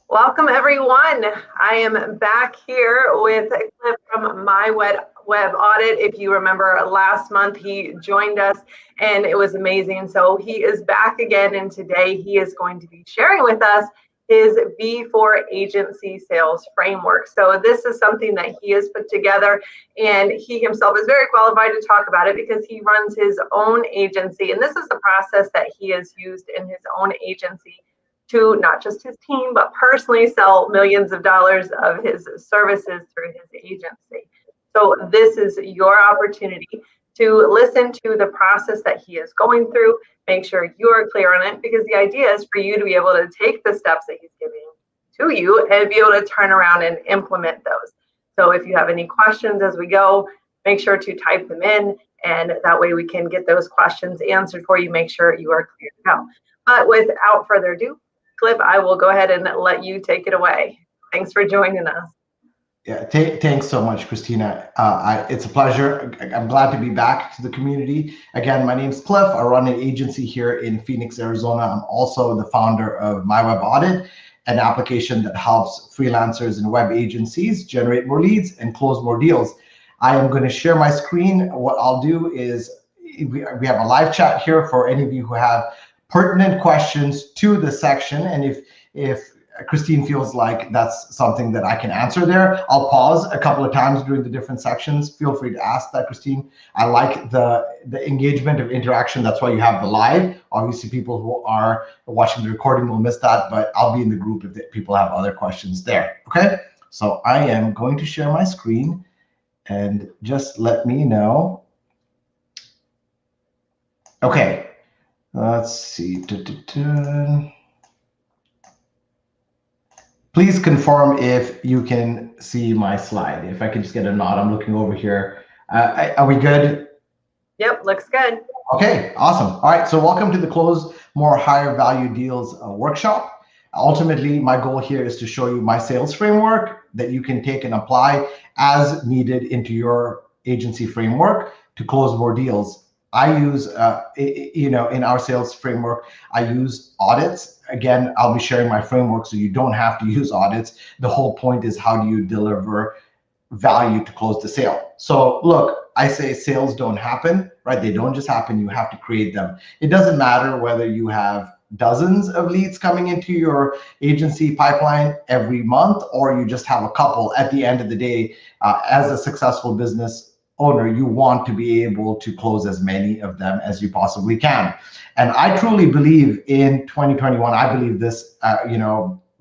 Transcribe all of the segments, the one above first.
Welcome, everyone. I am back here with a clip from my web audit. If you remember last month, he joined us and it was amazing. So he is back again, and today he is going to be sharing with us his V4 agency sales framework. So this is something that he has put together, and he himself is very qualified to talk about it because he runs his own agency, and this is the process that he has used in his own agency to not just his team, but personally sell millions of dollars of his services through his agency. So this is your opportunity to listen to the process that he is going through. Make sure you are clear on it, because the idea is for you to be able to take the steps that he's giving to you and be able to turn around and implement those. So if you have any questions as we go, make sure to type them in, and that way we can get those questions answered for you. Make sure you are clear to go. But without further ado, Cliff, I will go ahead and let you take it away. Thanks for joining us. Yeah, thanks so much, Christina. It's a pleasure. I'm glad to be back to the community. Again, my name's Cliff. I run an agency here in Phoenix, Arizona. I'm also the founder of My Web Audit, an application that helps freelancers and web agencies generate more leads and close more deals. I am going to share my screen. What I'll do is we have a live chat here for any of you who have pertinent questions to the section, and if Christine feels like that's something that I can answer there, I'll pause a couple of times during the different sections. Feel free to ask that, Christine. I like the engagement of interaction. That's why you have the live. Obviously, people who are watching the recording will miss that, but I'll be in the group if people have other questions there. Okay, so I am going to share my screen, and just let me know. Okay. Let's see. Please confirm if you can see my slide. If I can just get a nod, I'm looking over here. Are we good? Yep, looks good. Okay, awesome. All right, so welcome to the Close More Higher Value Deals workshop. Ultimately, my goal here is to show you my sales framework that you can take and apply as needed into your agency framework to close more deals. I use, in our sales framework, I use audits. Again, I'll be sharing my framework so you don't have to use audits. The whole point is, how do you deliver value to close the sale? So look, I say sales don't happen, right? They don't just happen. You have to create them. It doesn't matter whether you have dozens of leads coming into your agency pipeline every month, or you just have a couple. At the end of the day, as a successful business owner, you want to be able to close as many of them as you possibly can. And I truly believe in 2021, I believe this,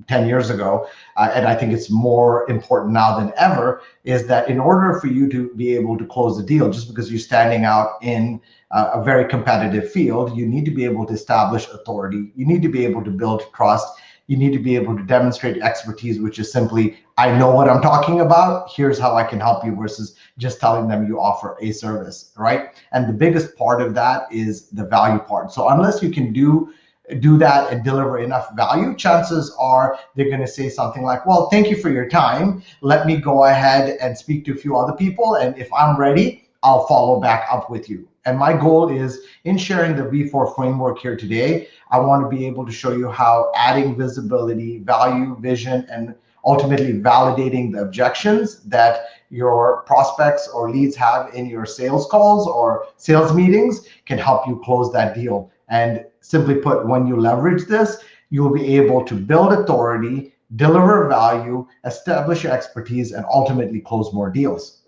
10 years ago, and I think it's more important now than ever, is that in order for you to be able to close a deal, just because you're standing out in a very competitive field, you need to be able to establish authority. You need to be able to build trust. You need to be able to demonstrate expertise, which is simply, I know what I'm talking about. Here's how I can help you, versus just telling them you offer a service, right? And the biggest part of that is the value part. So unless you can do that and deliver enough value, chances are they're going to say something like, well, thank you for your time. Let me go ahead and speak to a few other people, and if I'm ready, I'll follow back up with you. And my goal is, in sharing the V4 framework here today, I want to be able to show you how adding visibility, value, vision, and ultimately validating the objections that your prospects or leads have in your sales calls or sales meetings can help you close that deal. And simply put, when you leverage this, you'll be able to build authority, deliver value, establish your expertise, and ultimately close more deals.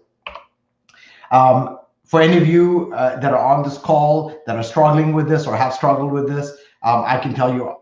For any of you that are on this call that are struggling with this or have struggled with this, I can tell you,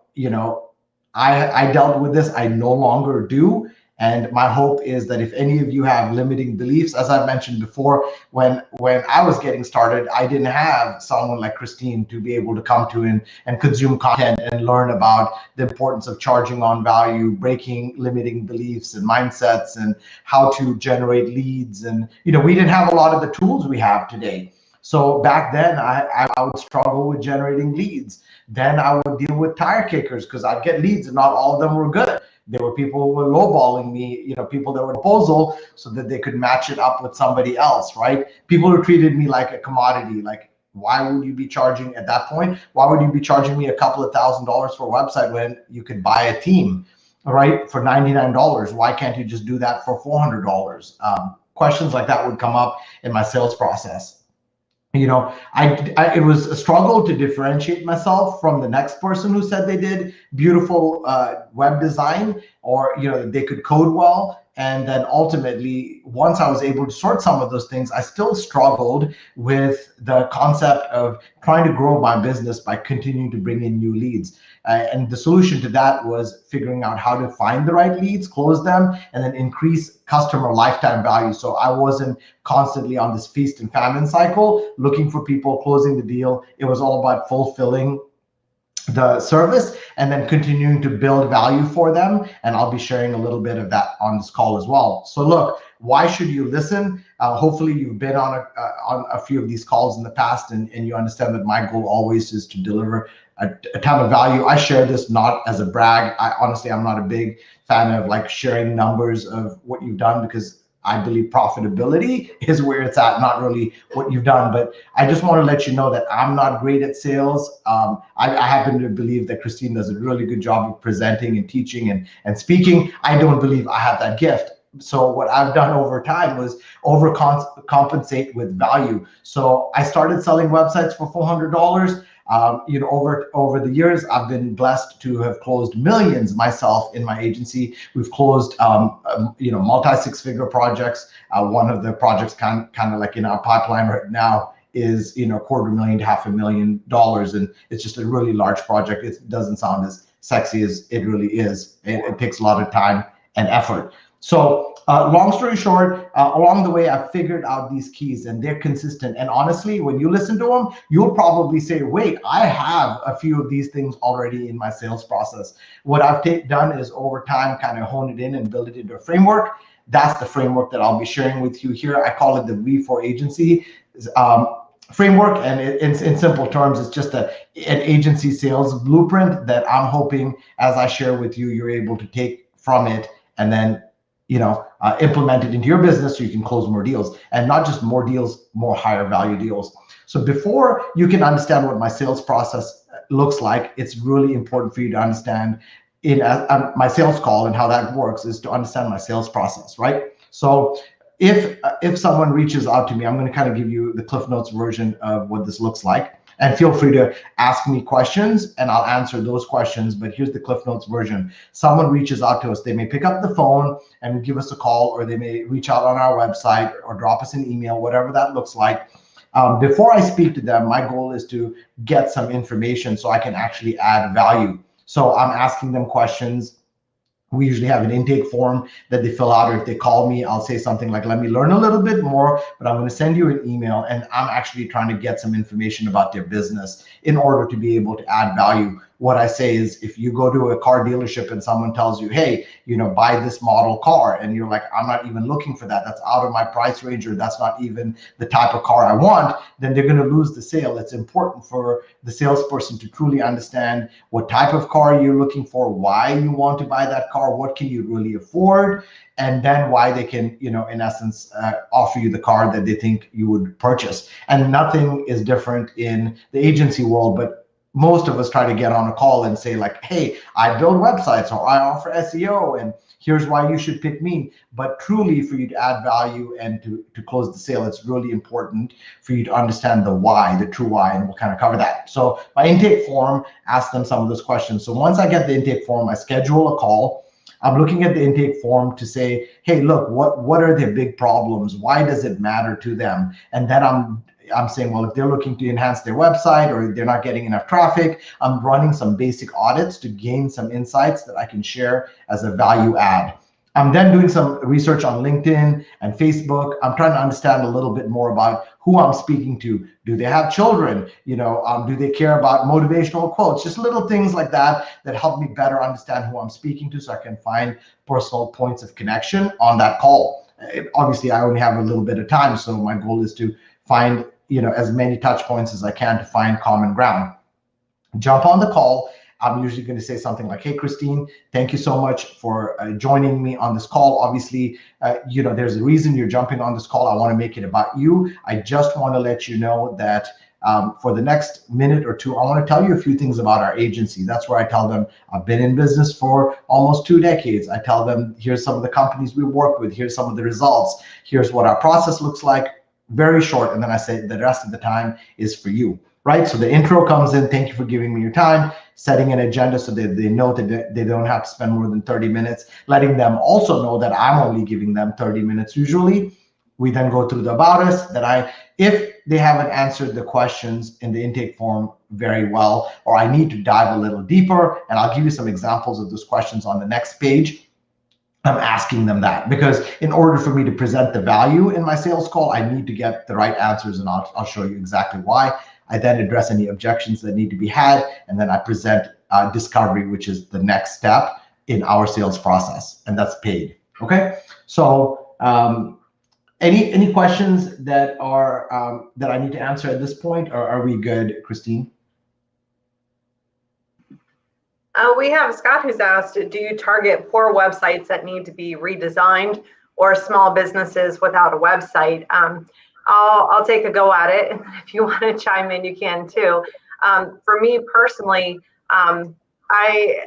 I dealt with this. I no longer do. And my hope is that if any of you have limiting beliefs, as I've mentioned before, when I was getting started, I didn't have someone like Christine to be able to come to and consume content and learn about the importance of charging on value, breaking limiting beliefs and mindsets, and how to generate leads. And, we didn't have a lot of the tools we have today. So back then, I would struggle with generating leads. Then I would deal with tire kickers because I'd get leads and not all of them were good. There were people who were lowballing me, people that were proposal so that they could match it up with somebody else, right? People who treated me like a commodity, like, why would you be charging at that point? Why would you be charging me a couple of $1,000s for a website when you could buy a team? right, for $99? Why can't you just do that for $400? Questions like that would come up in my sales process. It was a struggle to differentiate myself from the next person who said they did beautiful web design, or they could code well. And then ultimately, once I was able to sort some of those things, I still struggled with the concept of trying to grow my business by continuing to bring in new leads. And the solution to that was figuring out how to find the right leads, close them, and then increase customer lifetime value. So I wasn't constantly on this feast and famine cycle looking for people, closing the deal. It was all about fulfilling the service and then continuing to build value for them. And I'll be sharing a little bit of that on this call as well. So look, why should you listen? Hopefully you've been on a few of these calls in the past, and you understand that my goal always is to deliver a ton of value. I share this not as a brag. Honestly, I'm not a big fan of like sharing numbers of what you've done, because I believe profitability is where it's at, not really what you've done. But I just want to let you know that I'm not great at sales. I happen to believe that Christine does a really good job of presenting and teaching and speaking. I don't believe I have that gift. So what I've done over time was overcompensate with value. So I started selling websites for $400. Over the years, I've been blessed to have closed millions myself in my agency. We've closed, multi six-figure projects. One of the projects kind of like in our pipeline right now is, $250,000 to $500,000, and it's just a really large project. It doesn't sound as sexy as it really is. It takes a lot of time and effort. So long story short, along the way, I've figured out these keys, and they're consistent. And honestly, when you listen to them, you'll probably say, wait, I have a few of these things already in my sales process. What I've done is over time kind of hone it in and build it into a framework. That's the framework that I'll be sharing with you here. I call it the V4 agency framework. And in simple terms, it's just an agency sales blueprint that I'm hoping, as I share with you, you're able to take from it and then implement it into your business so you can close more deals, and not just more deals, more higher value deals. So before you can understand what my sales process looks like, it's really important for you to understand in my sales call, and how that works is to understand my sales process, right? So if someone reaches out to me, I'm going to kind of give you the Cliff Notes version of what this looks like. And feel free to ask me questions and I'll answer those questions. But here's the Cliff Notes version. Someone reaches out to us. They may pick up the phone and give us a call, or they may reach out on our website or drop us an email, whatever that looks like. Before I speak to them, my goal is to get some information so I can actually add value. So I'm asking them questions. We usually have an intake form that they fill out, or if they call me, I'll say something like, let me learn a little bit more, but I'm going to send you an email, and I'm actually trying to get some information about their business in order to be able to add value. What I say is, if you go to a car dealership and someone tells you, hey, buy this model car, and you're like, I'm not even looking for that, that's out of my price range, or that's not even the type of car I want, then they're going to lose the sale. It's important for the salesperson to truly understand what type of car you're looking for, why you want to buy that car, what can you really afford, and then why they can, in essence, offer you the car that they think you would purchase. And nothing is different in the agency world, but most of us try to get on a call and say like, hey, I build websites, or I offer SEO, and here's why you should pick me. But truly, for you to add value and to close the sale, it's really important for you to understand the why, the true why, and we'll kind of cover that. So my intake form, ask them some of those questions. So once I get the intake form, I schedule a call. I'm looking at the intake form to say, hey, look, what are their big problems? Why does it matter to them? And then I'm saying, well, if they're looking to enhance their website, or they're not getting enough traffic, I'm running some basic audits to gain some insights that I can share as a value add. I'm then doing some research on LinkedIn and Facebook. I'm trying to understand a little bit more about who I'm speaking to. Do they have children? Do they care about motivational quotes? Just little things like that help me better understand who I'm speaking to, so I can find personal points of connection on that call. Obviously, I only have a little bit of time, so my goal is to find as many touch points as I can to find common ground. Jump on the call. I'm usually going to say something like, hey, Christine, thank you so much for joining me on this call. Obviously, there's a reason you're jumping on this call. I want to make it about you. I just want to let you know that for the next minute or two, I want to tell you a few things about our agency. That's where I tell them I've been in business for almost 2 decades. I tell them here's some of the companies we work with, here's some of the results, here's what our process looks like. Very short, and then I say the rest of the time is for you, right? So the intro comes in, thank you for giving me your time, setting an agenda so that they know that they don't have to spend more than 30 minutes, letting them also know that I'm only giving them 30 minutes usually. We then go through the about us if they haven't answered the questions in the intake form very well, or I need to dive a little deeper, and I'll give you some examples of those questions on the next page. I'm asking them that because in order for me to present the value in my sales call, I need to get the right answers, and I'll show you exactly why. I then address any objections that need to be had, and then I present discovery, which is the next step in our sales process, and that's paid. Okay, so any questions that are that I need to answer at this point, or are we good, Christine? We have Scott who's asked, do you target poor websites that need to be redesigned or small businesses without a website? I'll take a go at it. And if you want to chime in, you can too. For me personally, I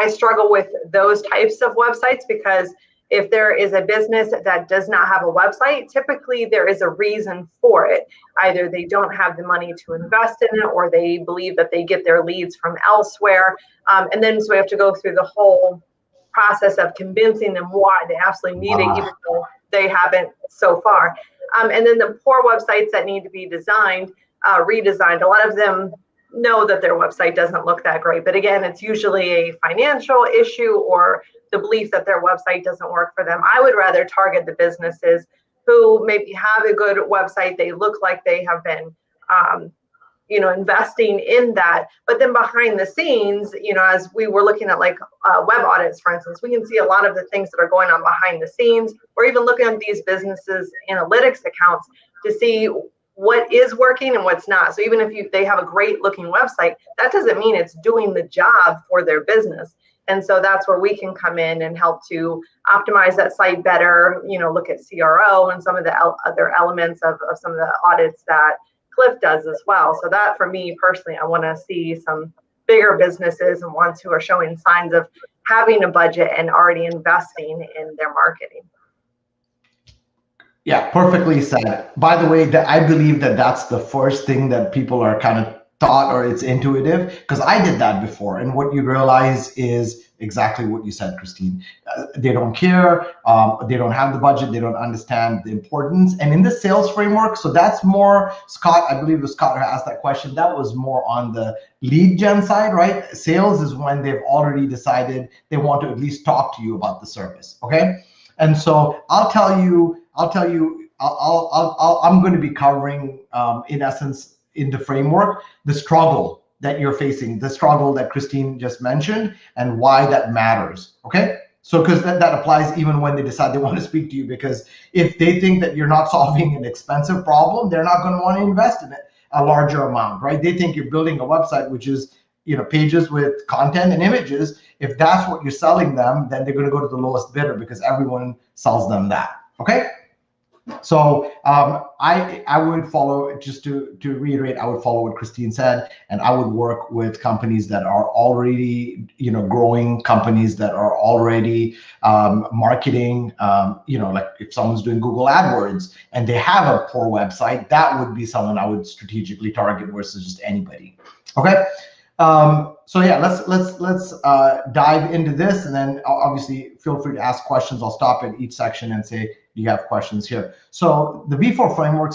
struggle with those types of websites because if there is a business that does not have a website, typically there is a reason for it. Either they don't have the money to invest in it, or they believe that they get their leads from elsewhere. And then so we have to go through the whole process of convincing them why they absolutely need it, even though they haven't so far. And then the poor websites that need to be redesigned, a lot of them know that their website doesn't look that great. But again, it's usually a financial issue or the belief that their website doesn't work for them. I would rather target the businesses who maybe have a good website. They look like they have been, investing in that. But then behind the scenes, as we were looking at like web audits, for instance, we can see a lot of the things that are going on behind the scenes, or even looking at these businesses' analytics accounts to see what is working and what's not. So even if they have a great looking website, that doesn't mean it's doing the job for their business. And so that's where we can come in and help to optimize that site better, look at CRO and some of the other elements of some of the audits that Cliff does as well. So that for me personally, I want to see some bigger businesses and ones who are showing signs of having a budget and already investing in their marketing. Yeah, perfectly said. By the way, I believe that that's the first thing that people are kind of taught, or it's intuitive, because I did that before. And what you realize is exactly what you said, Christine. They don't care. They don't have the budget. They don't understand the importance. And in the sales framework, so that's more, Scott, I believe it was Scott who asked that question. That was more on the lead gen side, right? Sales is when they've already decided they want to at least talk to you about the service. Okay. And so I'm going to be covering, in essence, in the framework, the struggle that you're facing, the struggle that Christine just mentioned, and why that matters. Okay. So, because that applies even when they decide they want to speak to you, because if they think that you're not solving an expensive problem, they're not going to want to invest in it a larger amount, right? They think you're building a website, which is, pages with content and images. If that's what you're selling them, then they're going to go to the lowest bidder because everyone sells them that. Okay. So I would follow, just to reiterate, I would follow what Christine said, and I would work with companies that are already, growing, companies that are already marketing, like if someone's doing Google AdWords and they have a poor website, that would be someone I would strategically target versus just anybody. Okay. So yeah, let's dive into this, and then obviously feel free to ask questions. I'll stop at each section and say, do you have questions here? So the V4 framework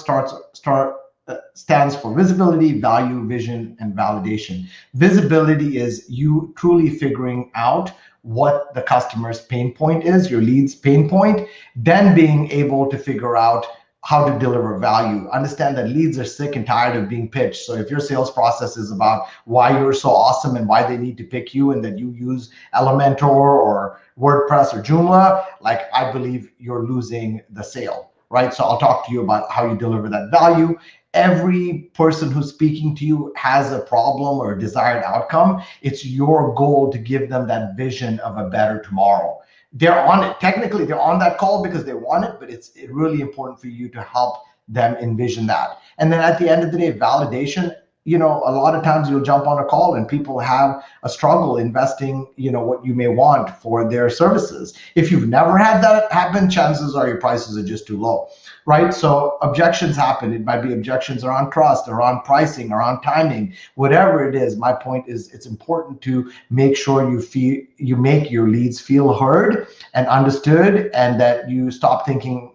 stands for visibility, value, vision, and validation. Visibility is you truly figuring out what the customer's pain point is, your lead's pain point, then being able to figure out how to deliver value. Understand that leads are sick and tired of being pitched. So if your sales process is about why you're so awesome and why they need to pick you, and that you use Elementor or WordPress or Joomla, like, I believe you're losing the sale, right? So I'll talk to you about how you deliver that value. Every person who's speaking to you has a problem or a desired outcome. It's your goal to give them that vision of a better tomorrow. They're on it. Technically, they're on that call because they want it, but it's really important for you to help them envision that. And then at the end of the day, validation, a lot of times you'll jump on a call and people have a struggle investing, what you may want for their services. If you've never had that happen, chances are your prices are just too low, right? So objections happen. It might be objections around trust, around pricing, around timing, whatever it is. My point is it's important to make sure you make your leads feel heard and understood, and that you stop thinking,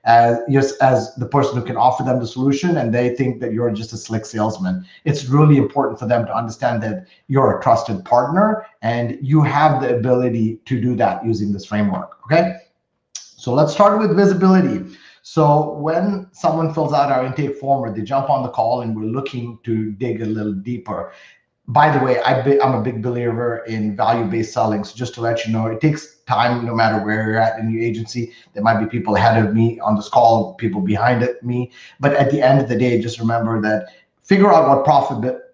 as the person who can offer them the solution, and they think that you're just a slick salesman. It's really important for them to understand that you're a trusted partner and you have the ability to do that using this framework. Okay, so let's start with visibility. So when someone fills out our intake form or they jump on the call and we're looking to dig a little deeper, by the way, I'm a big believer in value-based selling. So just to let you know, it takes time no matter where you're at in your agency. There might be people ahead of me on this call, people behind me. But at the end of the day, just remember that figure out what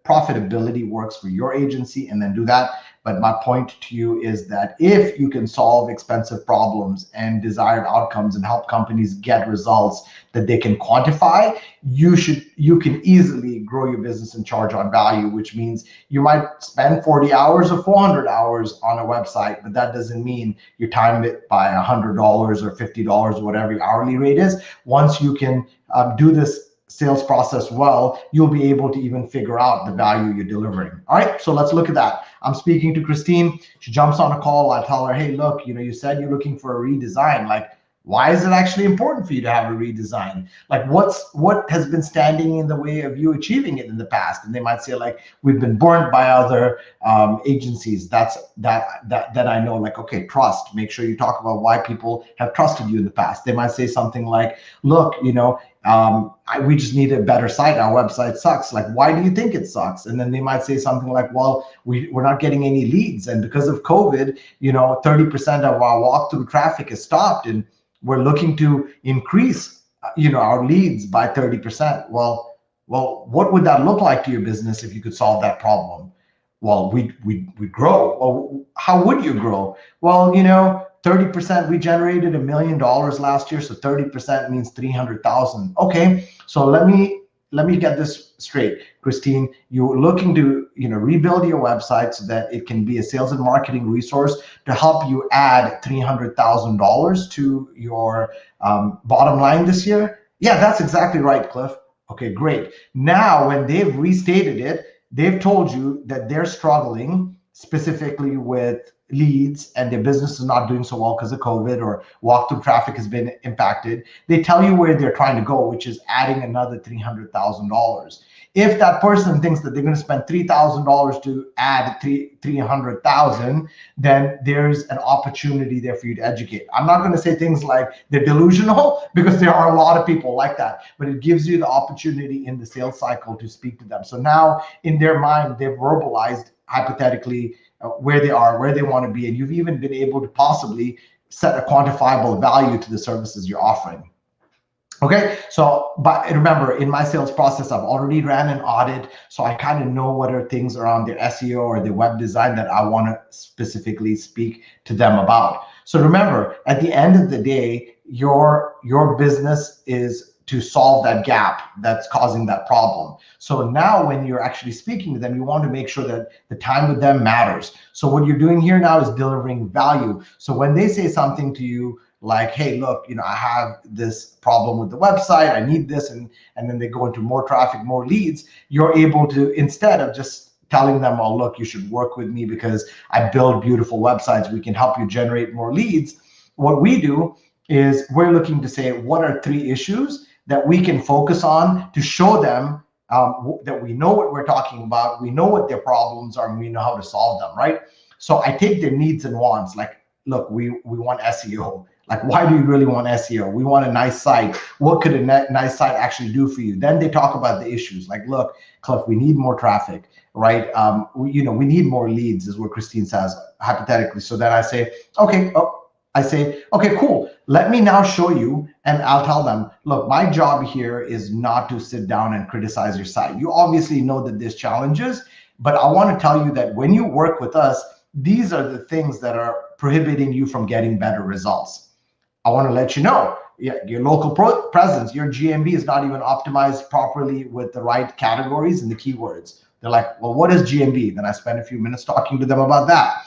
profitability works for your agency and then do that. But my point to you is that if you can solve expensive problems and desired outcomes and help companies get results that they can quantify, you can easily grow your business and charge on value, which means you might spend 40 hours or 400 hours on a website, but that doesn't mean you time it by $100 or $50, whatever your hourly rate is. Once you can do this sales process well, you'll be able to even figure out the value you're delivering. All right, so let's look at that. I'm speaking to Christine. She jumps on a call. I tell her, hey, look, you said you're looking for a redesign. Like, why is it actually important for you to have a redesign? Like, what has been standing in the way of you achieving it in the past? And they might say, like, we've been burned by other agencies. That I know. Like, okay, trust. Make sure you talk about why people have trusted you in the past. They might say something like, look, we just need a better site. Our website sucks. Like, why do you think it sucks? And then they might say something like, well, we're not getting any leads. And because of COVID, 30% of our walkthrough traffic is stopped. And we're looking to increase, our leads by 30%. Well, what would that look like to your business if you could solve that problem? Well, we'd grow. Well, how would you grow? Well, 30%, we generated $1 million last year, so 30% means 300,000. Okay, so let me get this straight, Christine. You're looking to rebuild your website so that it can be a sales and marketing resource to help you add $300,000 to your bottom line this year. Yeah, that's exactly right, Cliff. Okay, great. Now, when they've restated it, they've told you that they're struggling specifically with leads and their business is not doing so well because of COVID or walkthrough traffic has been impacted. They tell you where they're trying to go, which is adding another $300,000. If that person thinks that they're going to spend $3,000 to add 300,000, then there's an opportunity there for you to educate. I'm not going to say things like they're delusional because there are a lot of people like that, but it gives you the opportunity in the sales cycle to speak to them. So now in their mind, they've verbalized hypothetically where they are, where they want to be, and you've even been able to possibly set a quantifiable value to the services you're offering. Okay, so, but remember, in my sales process, I've already ran an audit, so I kind of know what are things around their SEO or their web design that I want to specifically speak to them about. So remember, at the end of the day, your business is to solve that gap that's causing that problem. So now when you're actually speaking to them, you want to make sure that the time with them matters. So what you're doing here now is delivering value. So when they say something to you like, hey, look, I have this problem with the website, I need this, and then they go into more traffic, more leads, you're able to, instead of just telling them, oh, look, you should work with me because I build beautiful websites, we can help you generate more leads. What we do is we're looking to say, what are 3 issues that we can focus on to show them that we know what we're talking about, we know what their problems are, and we know how to solve them, right? So I take their needs and wants, like, look, we want SEO. Like, why do you really want SEO? We want a nice site. What could a nice site actually do for you? Then they talk about the issues, like, look, Cliff, we need more traffic, right? We need more leads, is what Christine says, hypothetically. So then I say, okay, okay, cool. Let me now show you, and I'll tell them, look, my job here is not to sit down and criticize your site. You obviously know that there's challenges, but I want to tell you that when you work with us, these are the things that are prohibiting you from getting better results. I want to let you know your local presence, your GMB is not even optimized properly with the right categories and the keywords. They're like, well, what is GMB? Then I spend a few minutes talking to them about that.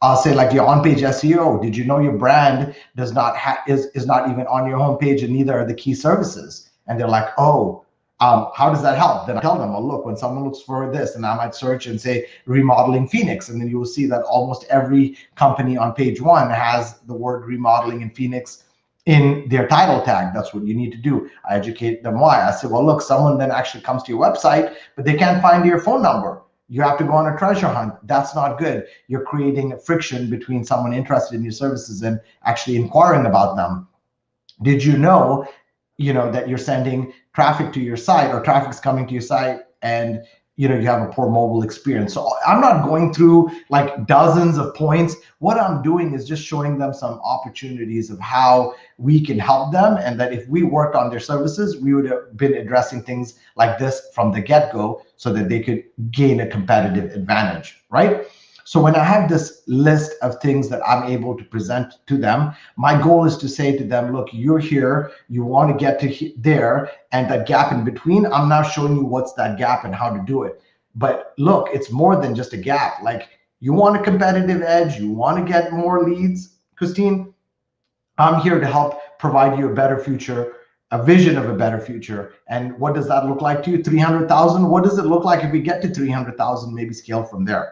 I'll say like your on-page SEO. Did you know your brand does not is not even on your homepage, and neither are the key services? And they're like, oh, how does that help? Then I tell them, well, look, when someone looks for this, and I might search and say remodeling Phoenix, and then you will see that almost every company on page one has the word remodeling in Phoenix in their title tag. That's what you need to do. I educate them why. I say, well, look, someone then actually comes to your website, but they can't find your phone number. You have to go on a treasure hunt. That's not good. You're creating friction between someone interested in your services and actually inquiring about them. Did you know, that you're sending traffic to your site, or traffic's coming to your site, and you have a poor mobile experience? So I'm not going through like dozens of points. What I'm doing is just showing them some opportunities of how we can help them, and that if we worked on their services, we would have been addressing things like this from the get-go so that they could gain a competitive advantage, right? So when I have this list of things that I'm able to present to them, my goal is to say to them, look, you're here, you want to get to there, and that gap in between, I'm now showing you what's that gap and how to do it. But look, it's more than just a gap. Like, you want a competitive edge, you want to get more leads, Christine, I'm here to help provide you a better future, a vision of a better future. And what does that look like to you? 300,000? What does it look like if we get to 300,000, maybe scale from there?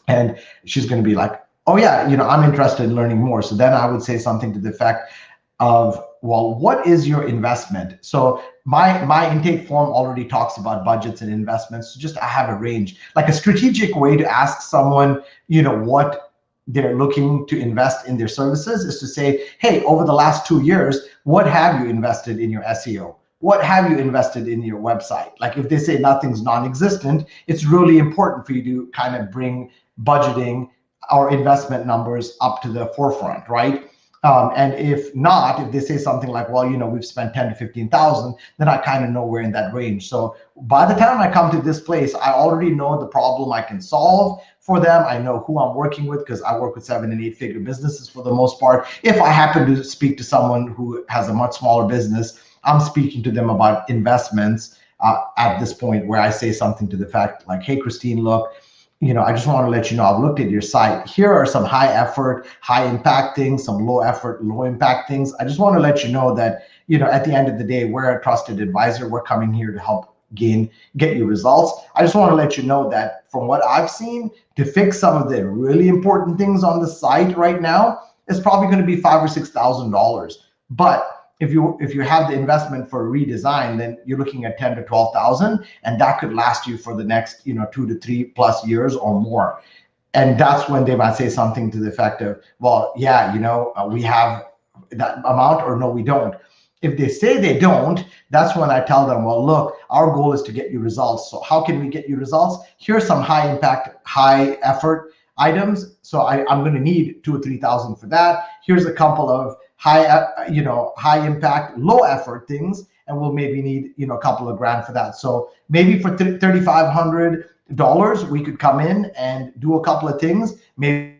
And she's going to be like, oh yeah, I'm interested in learning more. So then I would say something to the effect of, well, what is your investment? So my intake form already talks about budgets and investments. So just I have a range, like a strategic way to ask someone, what they're looking to invest in their services is to say, hey, over the last 2 years, what have you invested in your SEO? What have you invested in your website? Like, if they say nothing's non-existent, it's really important for you to kind of bring budgeting or investment numbers up to the forefront, right? And if not, if they say something like, well, we've spent 10 to 15,000, then I kind of know we're in that range. So by the time I come to this place, I already know the problem I can solve for them. I know who I'm working with, because I work with 7 and 8 figure businesses for the most part. If I happen to speak to someone who has a much smaller business, I'm speaking to them about investments at this point, where I say something to the fact like, hey, Christine, look, I just want to let you know, I've looked at your site. Here are some high effort, high impact things, some low effort, low impact things. I just want to let you know that, at the end of the day, we're a trusted advisor. We're coming here to help get you results. I just want to let you know that from what I've seen, to fix some of the really important things on the site right now, it's probably going to be $5,000 or $6,000. But if you have the investment for a redesign, then you're looking at 10 to 12,000, and that could last you for the next 2 to 3+ years or more. And that's when they might say something to the effect of, well, yeah, we have that amount, or no, we don't. If they say they don't, that's when I tell them, well, look, our goal is to get you results. So how can we get you results? Here's some high impact, high effort items. So I'm going to need 2,000 or 3,000 for that. Here's a couple of high impact, low effort things, and we'll maybe need, a couple of grand for that. So maybe for $3,500, we could come in and do a couple of things, maybe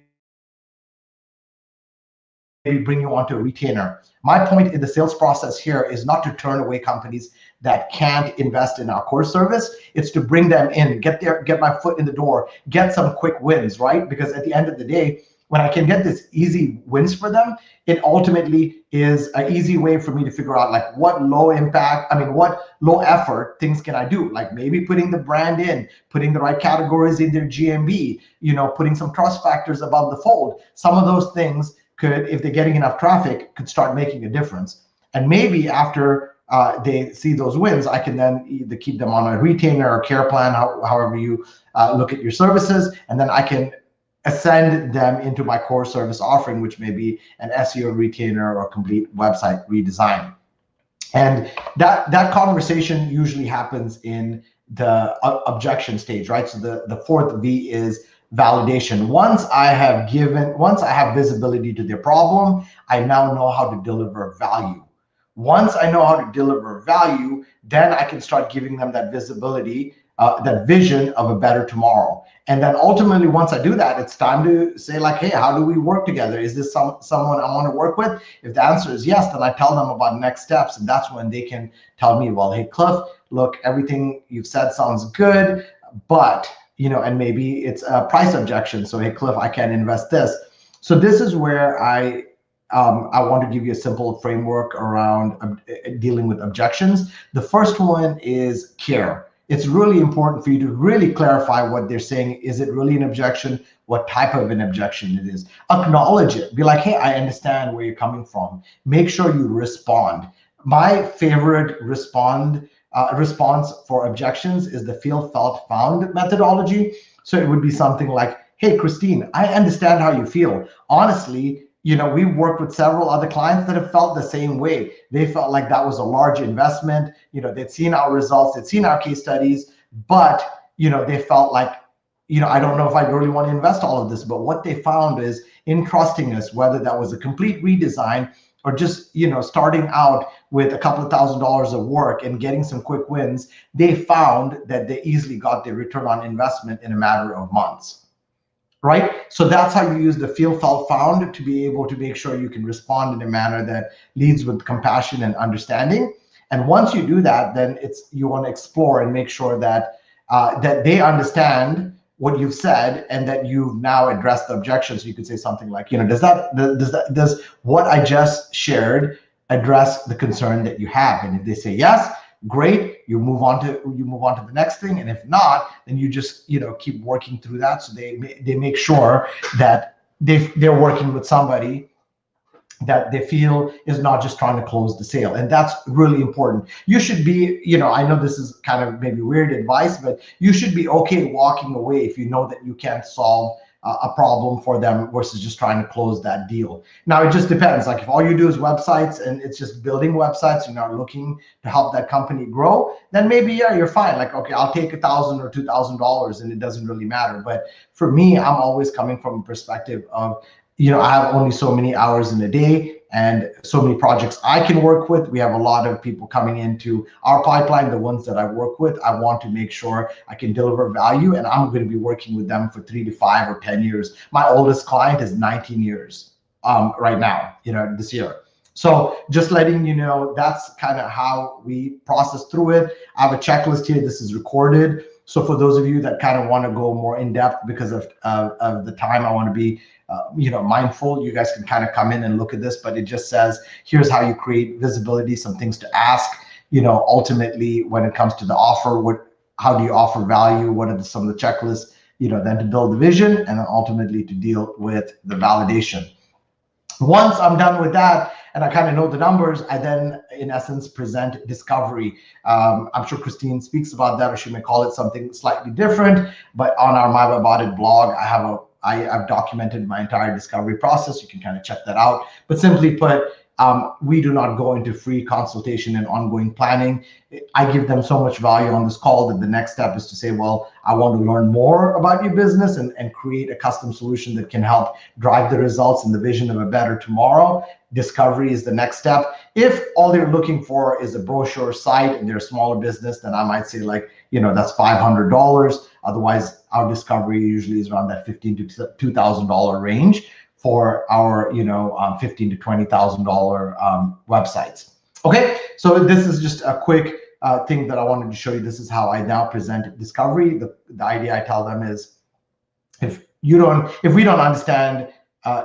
bring you onto a retainer. My point in the sales process here is not to turn away companies that can't invest in our core service. It's to bring them in, get my foot in the door, get some quick wins, right? Because at the end of the day, when I can get this easy wins for them, it ultimately is an easy way for me to figure out like what low effort things can I do? Like maybe putting the brand in, putting the right categories in their GMB, putting some trust factors above the fold. Some of those things could, if they're getting enough traffic, could start making a difference. And maybe after they see those wins, I can then either keep them on a retainer or care plan, however you look at your services, and then I can ascend them into my core service offering, which may be an SEO retainer or complete website redesign. And that conversation usually happens in the objection stage, right? So the fourth V is validation. Once I have visibility to their problem, I now know how to deliver value. Once I know how to deliver value, then I can start giving them that visibility that vision of a better tomorrow. And then ultimately, once I do that, it's time to say like, hey, how do we work together? Is this someone I want to work with? If the answer is yes, then I tell them about next steps. And that's when they can tell me, well, hey, Cliff, look, everything you've said sounds good, but, and maybe it's a price objection. So, hey, Cliff, I can't invest this. So this is where I want to give you a simple framework around dealing with objections. The first one is care. It's really important for you to really clarify what they're saying. Is it really an objection? What type of an objection it is? Acknowledge it. Be like, hey, I understand where you're coming from. Make sure you respond. My favorite response for objections is the feel, felt, found methodology. So it would be something like, hey, Christine, I understand how you feel. Honestly, we've worked with several other clients that have felt the same way. They felt like that was a large investment. They'd seen our results, they'd seen our case studies, but, they felt like, I don't know if I really want to invest all of this. But what they found is in trusting us, whether that was a complete redesign or just, starting out with a couple of $1,000s of work and getting some quick wins, they found that they easily got their return on investment in a matter of months. Right? So that's how you use the feel, felt, found to be able to make sure you can respond in a manner that leads with compassion and understanding. And once you do that, then you want to explore and make sure that that they understand what you've said and that you've now addressed the objections. So you could say something like, does what I just shared address the concern that you have? And if they say yes, great, you move on to the next thing. And if not, then you just keep working through that. So they make sure that they're working with somebody that they feel is not just trying to close the sale. And that's really important. You should be, I know this is kind of maybe weird advice, but you should be okay walking away if you know that you can't solve a problem for them versus just trying to close that deal. Now, it just depends. Like if all you do is websites and it's just building websites, you're not looking to help that company grow, then maybe, yeah, you're fine. Like, okay, I'll take $1,000 or $2,000 and it doesn't really matter. But for me, I'm always coming from a perspective of, I have only so many hours in a day and so many projects I can work with. We have a lot of people coming into our pipeline, the ones that I work with. I want to make sure I can deliver value, and I'm going to be working with them for 3 to 5 or 10 years. My oldest client is 19 years right now, this year. So just letting you know, that's kind of how we process through it. I have a checklist here. This is recorded. So for those of you that kind of want to go more in depth because of the time, I want to be mindful. You guys can kind of come in and look at this, but it just says, here's how you create visibility, some things to ask, ultimately when it comes to the offer, how do you offer value? What are some of the checklists, then to build the vision and then ultimately to deal with the validation. Once I'm done with that, and I kind of know the numbers, I then, in essence, present discovery. I'm sure Christine speaks about that, or she may call it something slightly different. But on our My Web Audit blog, I've documented my entire discovery process. You can kind of check that out. But simply put, we do not go into free consultation and ongoing planning. I give them so much value on this call that the next step is to say, well, I want to learn more about your business and create a custom solution that can help drive the results and the vision of a better tomorrow. Discovery is the next step. If all they're looking for is a brochure site and they're a smaller business, then I might say like, that's $500. Otherwise, our discovery usually is around that $1,500 to $2,000 range for our, $15,000 to $20,000 websites. Okay, so this is just a quick thing that I wanted to show you. This is how I now present discovery. The idea I tell them is, if we don't understand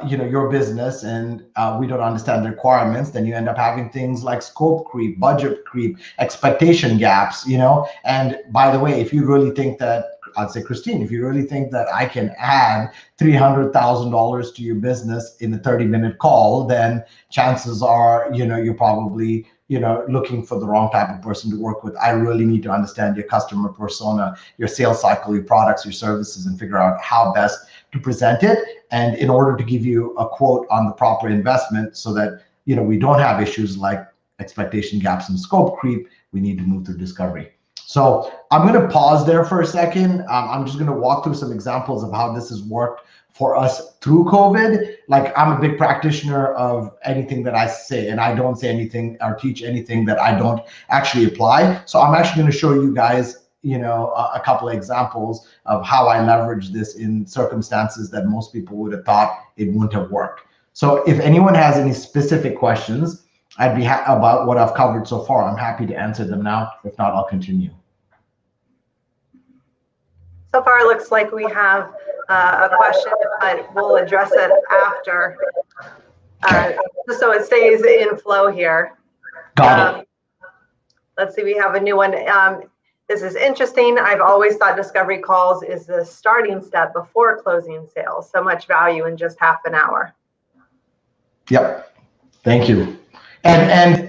your business and we don't understand the requirements, then you end up having things like scope creep, budget creep, expectation gaps, and by the way, if you really think that, I'd say, Christine, if you really think that I can add $300,000 to your business in a 30-minute call, then chances are, you're probably, looking for the wrong type of person to work with. I really need to understand your customer persona, your sales cycle, your products, your services, and figure out how best to present it. And in order to give you a quote on the proper investment so that, we don't have issues like expectation gaps and scope creep, we need to move through discovery. So I'm going to pause there for a second. I'm just going to walk through some examples of how this has worked for us through COVID. Like, I'm a big practitioner of anything that I say, and I don't say anything or teach anything that I don't actually apply. So I'm actually going to show you guys, a couple of examples of how I leverage this in circumstances that most people would have thought it wouldn't have worked. So if anyone has any specific questions, I'd be about what I've covered so far, I'm happy to answer them now. If not, I'll continue. So far, it looks like we have a question, but we'll address it after, so it stays in flow here. Got it. Let's see, we have a new one. This is interesting. I've always thought discovery calls is the starting step before closing sales. So much value in just half an hour. Yep. Thank you. And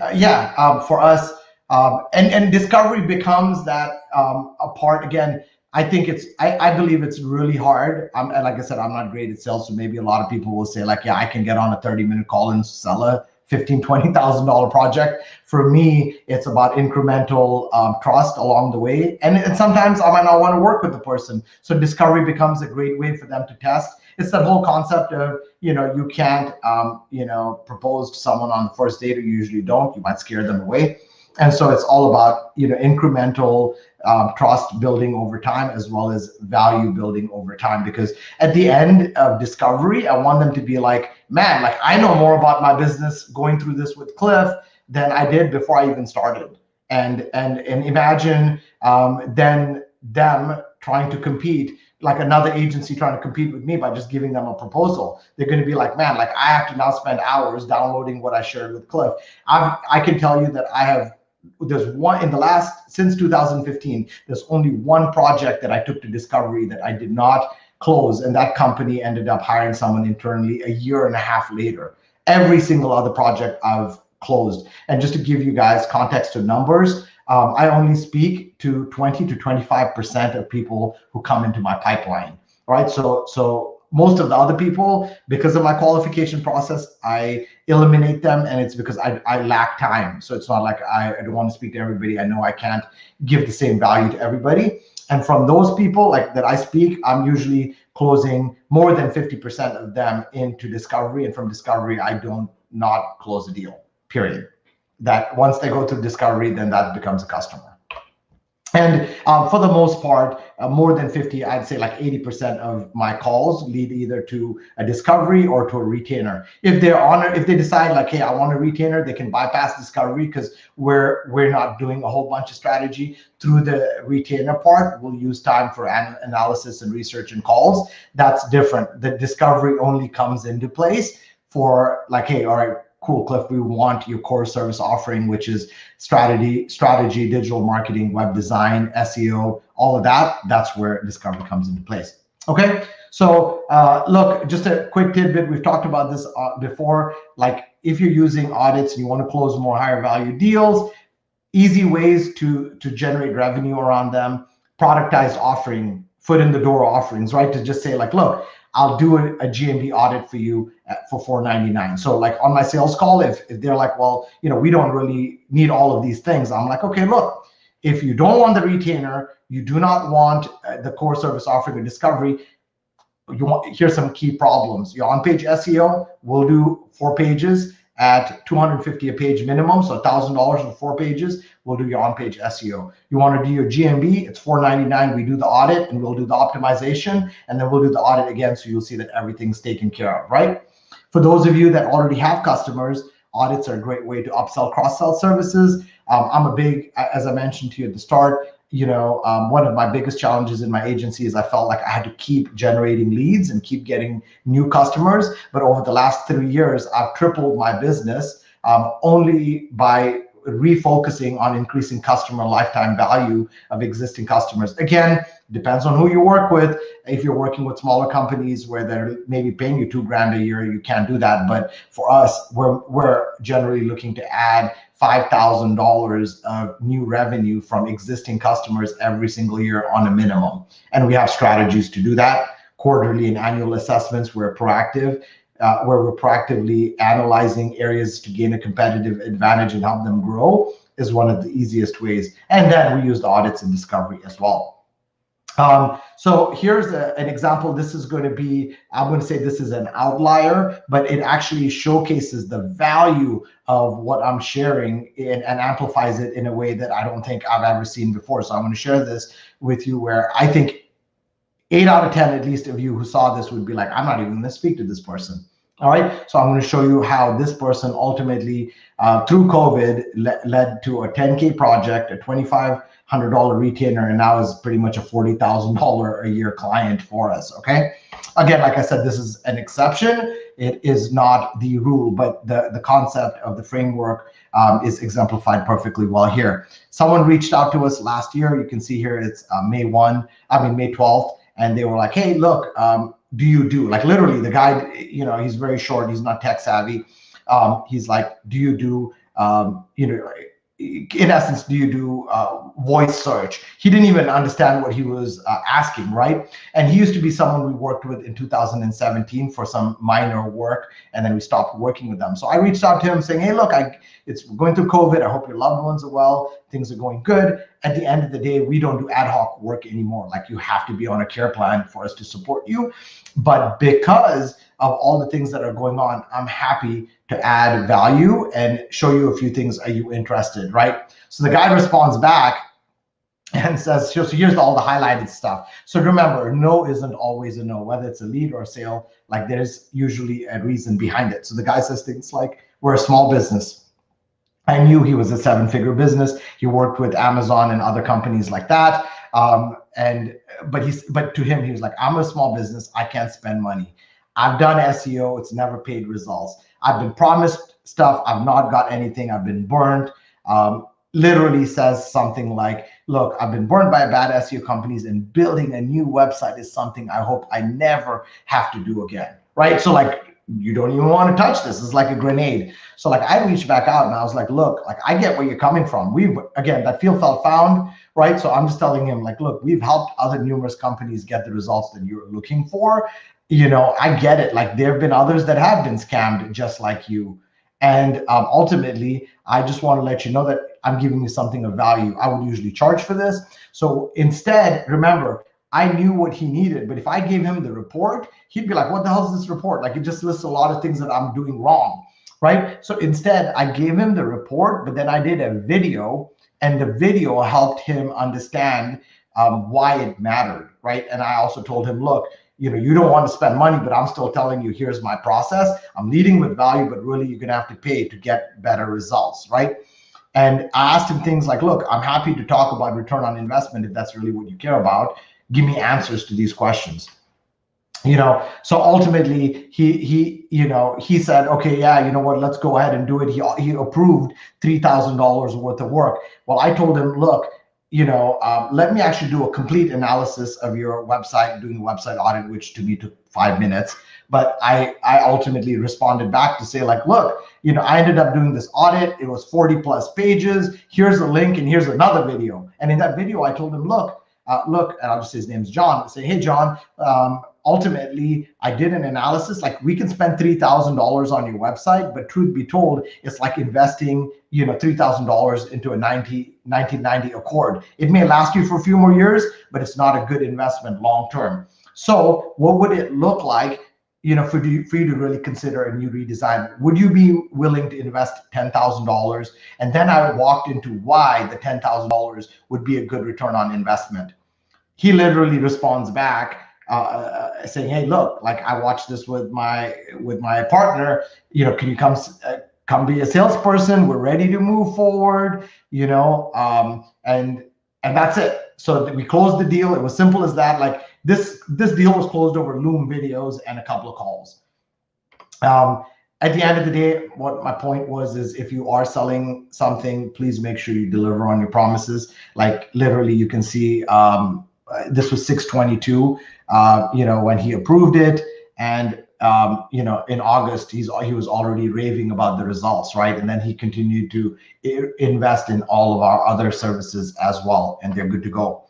for us, and discovery becomes that a part. Again, I think I believe it's really hard. And like I said, I'm not great at sales, so maybe a lot of people will say like, yeah, I can get on a 30-minute call and sell a $15,000, $20,000 project. For me, it's about incremental trust along the way. And sometimes I might not want to work with the person. So discovery becomes a great way for them to test. It's that whole concept of, you can't, propose to someone on the first date, or you usually don't. You might scare them away. And so it's all about, incremental trust building over time, as well as value building over time. Because at the end of discovery, I want them to be like, man, like I know more about my business going through this with Cliff than I did before I even started. And imagine then them trying to compete, like another agency trying to compete with me by just giving them a proposal. They're going to be like, man, like I have to now spend hours downloading what I shared with Cliff. I can tell you that since 2015, there's only one project that I took to discovery that I did not close, and that company ended up hiring someone internally a year and a half later. Every single other project I've closed. And just to give you guys context to numbers, I only speak to 20 to 25% of people who come into my pipeline. All right, so most of the other people, because of my qualification process, I eliminate them, and it's because I lack time. So it's not like I don't want to speak to everybody. I know I can't give the same value to everybody. And from those people like that I speak, I'm usually closing more than 50% of them into discovery. And from discovery, I don't not close a deal, period. That once they go through discovery, then that becomes a customer. And for the most part, more than 50, I'd say like 80% of my calls lead either to a discovery or to a retainer. If they decide like, hey, I want a retainer, they can bypass discovery because we're not doing a whole bunch of strategy through the retainer part. We'll use time for analysis and research and calls. That's different. The discovery only comes into place for like, hey, all right, cool, Cliff, we want your core service offering, which is strategy, digital marketing, web design, SEO, all of that. That's where discovery comes into place. Okay, so look, just a quick tidbit. We've talked about this before. Like if you're using audits and you want to close more higher value deals, easy ways to generate revenue around them, productized offering, foot in the door offerings, right? To just say like, look, I'll do a GMB audit for you for $4.99. So like on my sales call, if they're like, well, we don't really need all of these things, I'm like, okay, look, if you don't want the retainer, you do not want the core service offering or discovery, here's some key problems. Your on-page SEO, we'll do 4 pages at $250 a page minimum, so $1,000 for 4 pages. We'll do your on-page SEO. You want to do your GMB, it's $4.99. We do the audit and we'll do the optimization, and then we'll do the audit again, so you'll see that everything's taken care of, right? For those of you that already have customers, audits are a great way to upsell, cross-sell services. I'm a big, as I mentioned to you at the start, one of my biggest challenges in my agency is I felt like I had to keep generating leads and keep getting new customers. But over the last 3 years, I've tripled my business only by refocusing on increasing customer lifetime value of existing customers. Again, depends on who you work with. If you're working with smaller companies where they're maybe paying you $2,000 a year, you can't do that. But for us, we're generally looking to add $5,000 of new revenue from existing customers every single year on a minimum. And we have strategies to do that. Quarterly and annual assessments, we're proactive, where we're proactively analyzing areas to gain a competitive advantage and help them grow is one of the easiest ways. And then we use the audits and discovery as well. So here's an example. This is going to be, I'm going to say this is an outlier, but it actually showcases the value of what I'm sharing and amplifies it in a way that I don't think I've ever seen before. So I'm going to share this with you where I think 8 out of 10, at least of you who saw this would be like, I'm not even going to speak to this person. All right. So I'm going to show you how this person ultimately, through COVID, led to a 10K project, a $2,500 retainer, and now is pretty much a $40,000 a year client for us. Okay. Again, like I said, this is an exception. It is not the rule, but the concept of the framework is exemplified perfectly well here. Someone reached out to us last year. You can see here it's May 12th. And they were like, hey, look, do you do, like literally the guy, you know, he's very short, he's not tech savvy. He's like, do you do, you know, in essence, do you do voice search? He didn't even understand what he was asking, right? And he used to be someone we worked with in 2017 for some minor work, and then we stopped working with them. So I reached out to him saying, hey, look, it's going through COVID. I hope your loved ones are well. Things are going good. At the end of the day, we don't do ad hoc work anymore. Like you have to be on a care plan for us to support you. But because of all the things that are going on, I'm happy to add value and show you a few things. Are you interested, right? So the guy responds back and says, so here's all the highlighted stuff. So remember, no isn't always a no, whether it's a lead or a sale, like there's usually a reason behind it. So the guy says things like, we're a small business. I knew he was a 7-figure business. He worked with Amazon and other companies like that. But to him, he was like, I'm a small business. I can't spend money. I've done SEO. It's never paid results. I've been promised stuff. I've not got anything. I've been burned. Literally says something like, look, I've been burned by bad SEO companies, and building a new website is something I hope I never have to do again, right? So like, you don't even want to touch this. It's like a grenade. So like I reached back out and I was like, look, like I get where you're coming from. Again, that feel felt found, right? So I'm just telling him like, look, we've helped other numerous companies get the results that you're looking for. You know, I get it. Like there have been others that have been scammed just like you. And ultimately, I just want to let you know that I'm giving you something of value. I would usually charge for this. So instead, remember, I knew what he needed, but if I gave him the report, he'd be like, what the hell is this report? Like it just lists a lot of things that I'm doing wrong, right? So instead, I gave him the report, but then I did a video, and the video helped him understand why it mattered, right? And I also told him, look, you know, you don't want to spend money, but I'm still telling you, here's my process. I'm leading with value, but really you're going to have to pay to get better results, right? And I asked him things like, look, I'm happy to talk about return on investment if that's really what you care about. Give me answers to these questions. You know, so ultimately he said, okay, yeah, you know what, let's go ahead and do it. He approved $3,000 worth of work. Well, I told him, look, you know, let me actually do a complete analysis of your website, doing a website audit, which to me took 5 minutes. But I ultimately responded back to say like, look, you know, I ended up doing this audit. It was 40 plus pages. Here's a link and here's another video. And in that video, I told him, look, and I'll just say his name's John. I say, hey, John, ultimately, I did an analysis. Like we can spend $3,000 on your website, but truth be told, it's like investing, you know, $3,000 into a 1990 Accord. It may last you for a few more years, but it's not a good investment long term. So what would it look like, you know, for you to really consider a new redesign? Would you be willing to invest $10,000? And then I walked into why the $10,000 would be a good return on investment. He literally responds back saying, hey, look, like I watched this with my partner, you know, can you come be a salesperson? We're ready to move forward, you know, and that's it. So we closed the deal. It was simple as that. Like this deal was closed over Loom videos and a couple of calls. At the end of the day, what my point was is if you are selling something, please make sure you deliver on your promises. Like literally, you can see this was 6/22, you know, when he approved it, and you know, in August he was already raving about the results, right? And then he continued to invest in all of our other services as well, and they're good to go.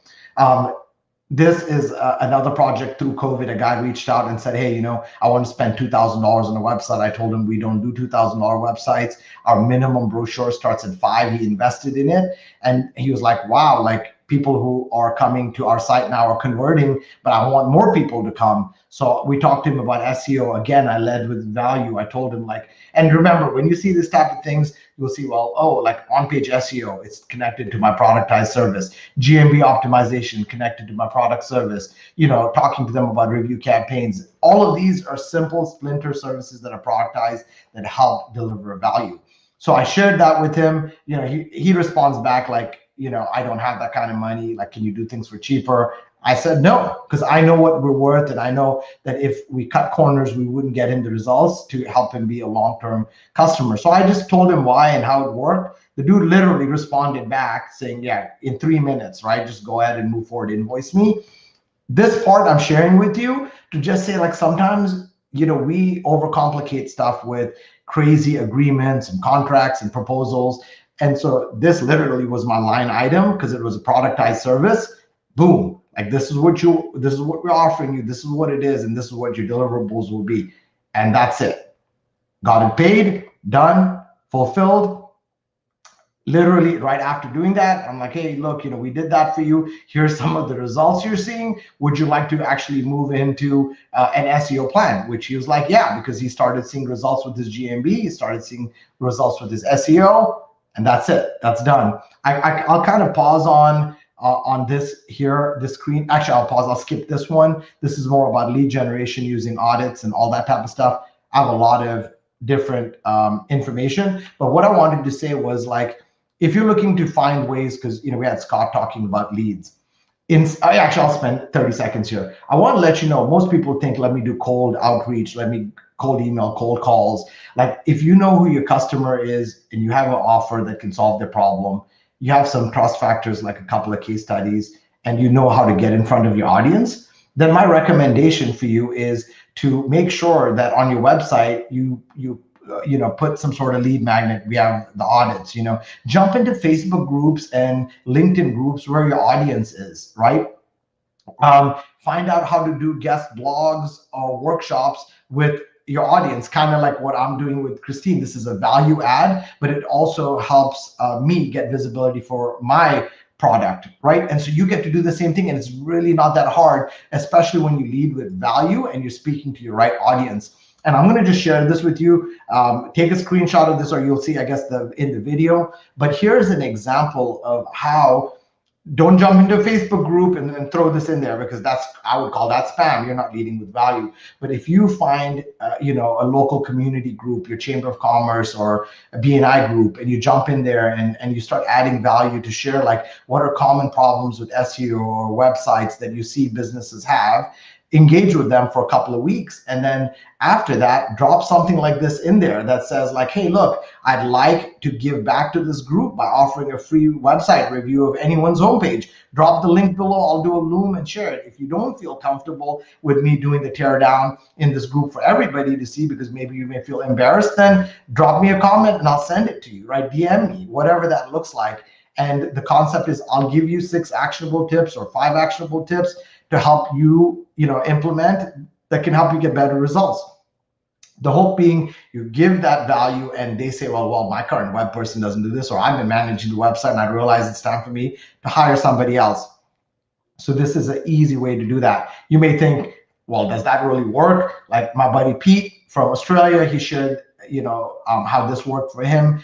This is another project through COVID. A guy reached out and said, hey, you know, I want to spend $2,000 on a website. I told him we don't do $2,000 websites. Our minimum brochure starts at $5. He invested in it. And he was like, wow, like, people who are coming to our site now are converting, but I want more people to come. So we talked to him about SEO. Again, I led with value. I told him like, and remember, when you see this type of things, you'll see, well, oh, like on-page SEO, it's connected to my productized service. GMB optimization connected to my product service. Talking to them about review campaigns. All of these are simple splinter services that are productized that help deliver value. So I shared that with him. He responds back like, I don't have that kind of money. Like, can you do things for cheaper? I said no, because I know what we're worth, and I know that if we cut corners, we wouldn't get him the results to help him be a long-term customer. So I just told him why and how it worked. The dude literally responded back saying, yeah, in 3 minutes, right? Just go ahead and move forward, invoice me. This part I'm sharing with you to just say, like, sometimes, we overcomplicate stuff with crazy agreements and contracts and proposals. And so this literally was my line item because it was a productized service. Boom. Like, this is what we're offering you. This is what it is. And this is what your deliverables will be. And that's it. Got it paid, done, fulfilled. Literally right after doing that, I'm like, hey, look, we did that for you. Here's some of the results you're seeing. Would you like to actually move into an SEO plan? Which he was like, yeah, because he started seeing results with his GMB. He started seeing results with his SEO. And that's it. That's done. I'll kind of pause on this here, this screen. Actually, I'll skip this one. This is more about lead generation using audits and all that type of stuff. I have a lot of different information. But what I wanted to say was, like, if you're looking to find ways, because we had Scott talking about leads. I'll spend 30 seconds here. I want to let you know, most people think, let me do cold outreach, let me cold email, cold calls. Like, if you know who your customer is and you have an offer that can solve their problem, you have some trust factors like a couple of case studies, and you know how to get in front of your audience, then my recommendation for you is to make sure that on your website you put some sort of lead magnet. We have the audits. Jump into Facebook groups and LinkedIn groups where your audience is, right? Find out how to do guest blogs or workshops with your audience, kind of like what I'm doing with Christine. This is a value add, but it also helps me get visibility for my product, right? And so you get to do the same thing, and it's really not that hard, especially when you lead with value and you're speaking to your right audience. And I'm going to just share this with you. Take a screenshot of this, or you'll see, I guess, in the video. But here's an example of how. Don't jump into a Facebook group and then throw this in there, because I would call that spam. You're not leading with value. But if you find, a local community group, your Chamber of Commerce or a BNI group, and you jump in there and you start adding value to share, like, what are common problems with SEO or websites that you see businesses have, engage with them for a couple of weeks. And then after that, drop something like this in there that says, like, hey, look, I'd like to give back to this group by offering a free website review of anyone's homepage. Drop the link below. I'll do a Loom and share it. If you don't feel comfortable with me doing the teardown in this group for everybody to see, because maybe you may feel embarrassed, then drop me a comment and I'll send it to you, right? DM me, whatever that looks like. And the concept is, I'll give you 6 actionable tips or 5 actionable tips to help you, implement, that can help you get better results. The hope being you give that value and they say, well, my current web person doesn't do this, or I've been managing the website and I realize it's time for me to hire somebody else. So this is an easy way to do that. You may think, well, does that really work? Like my buddy Pete from Australia, he shared, how this worked for him.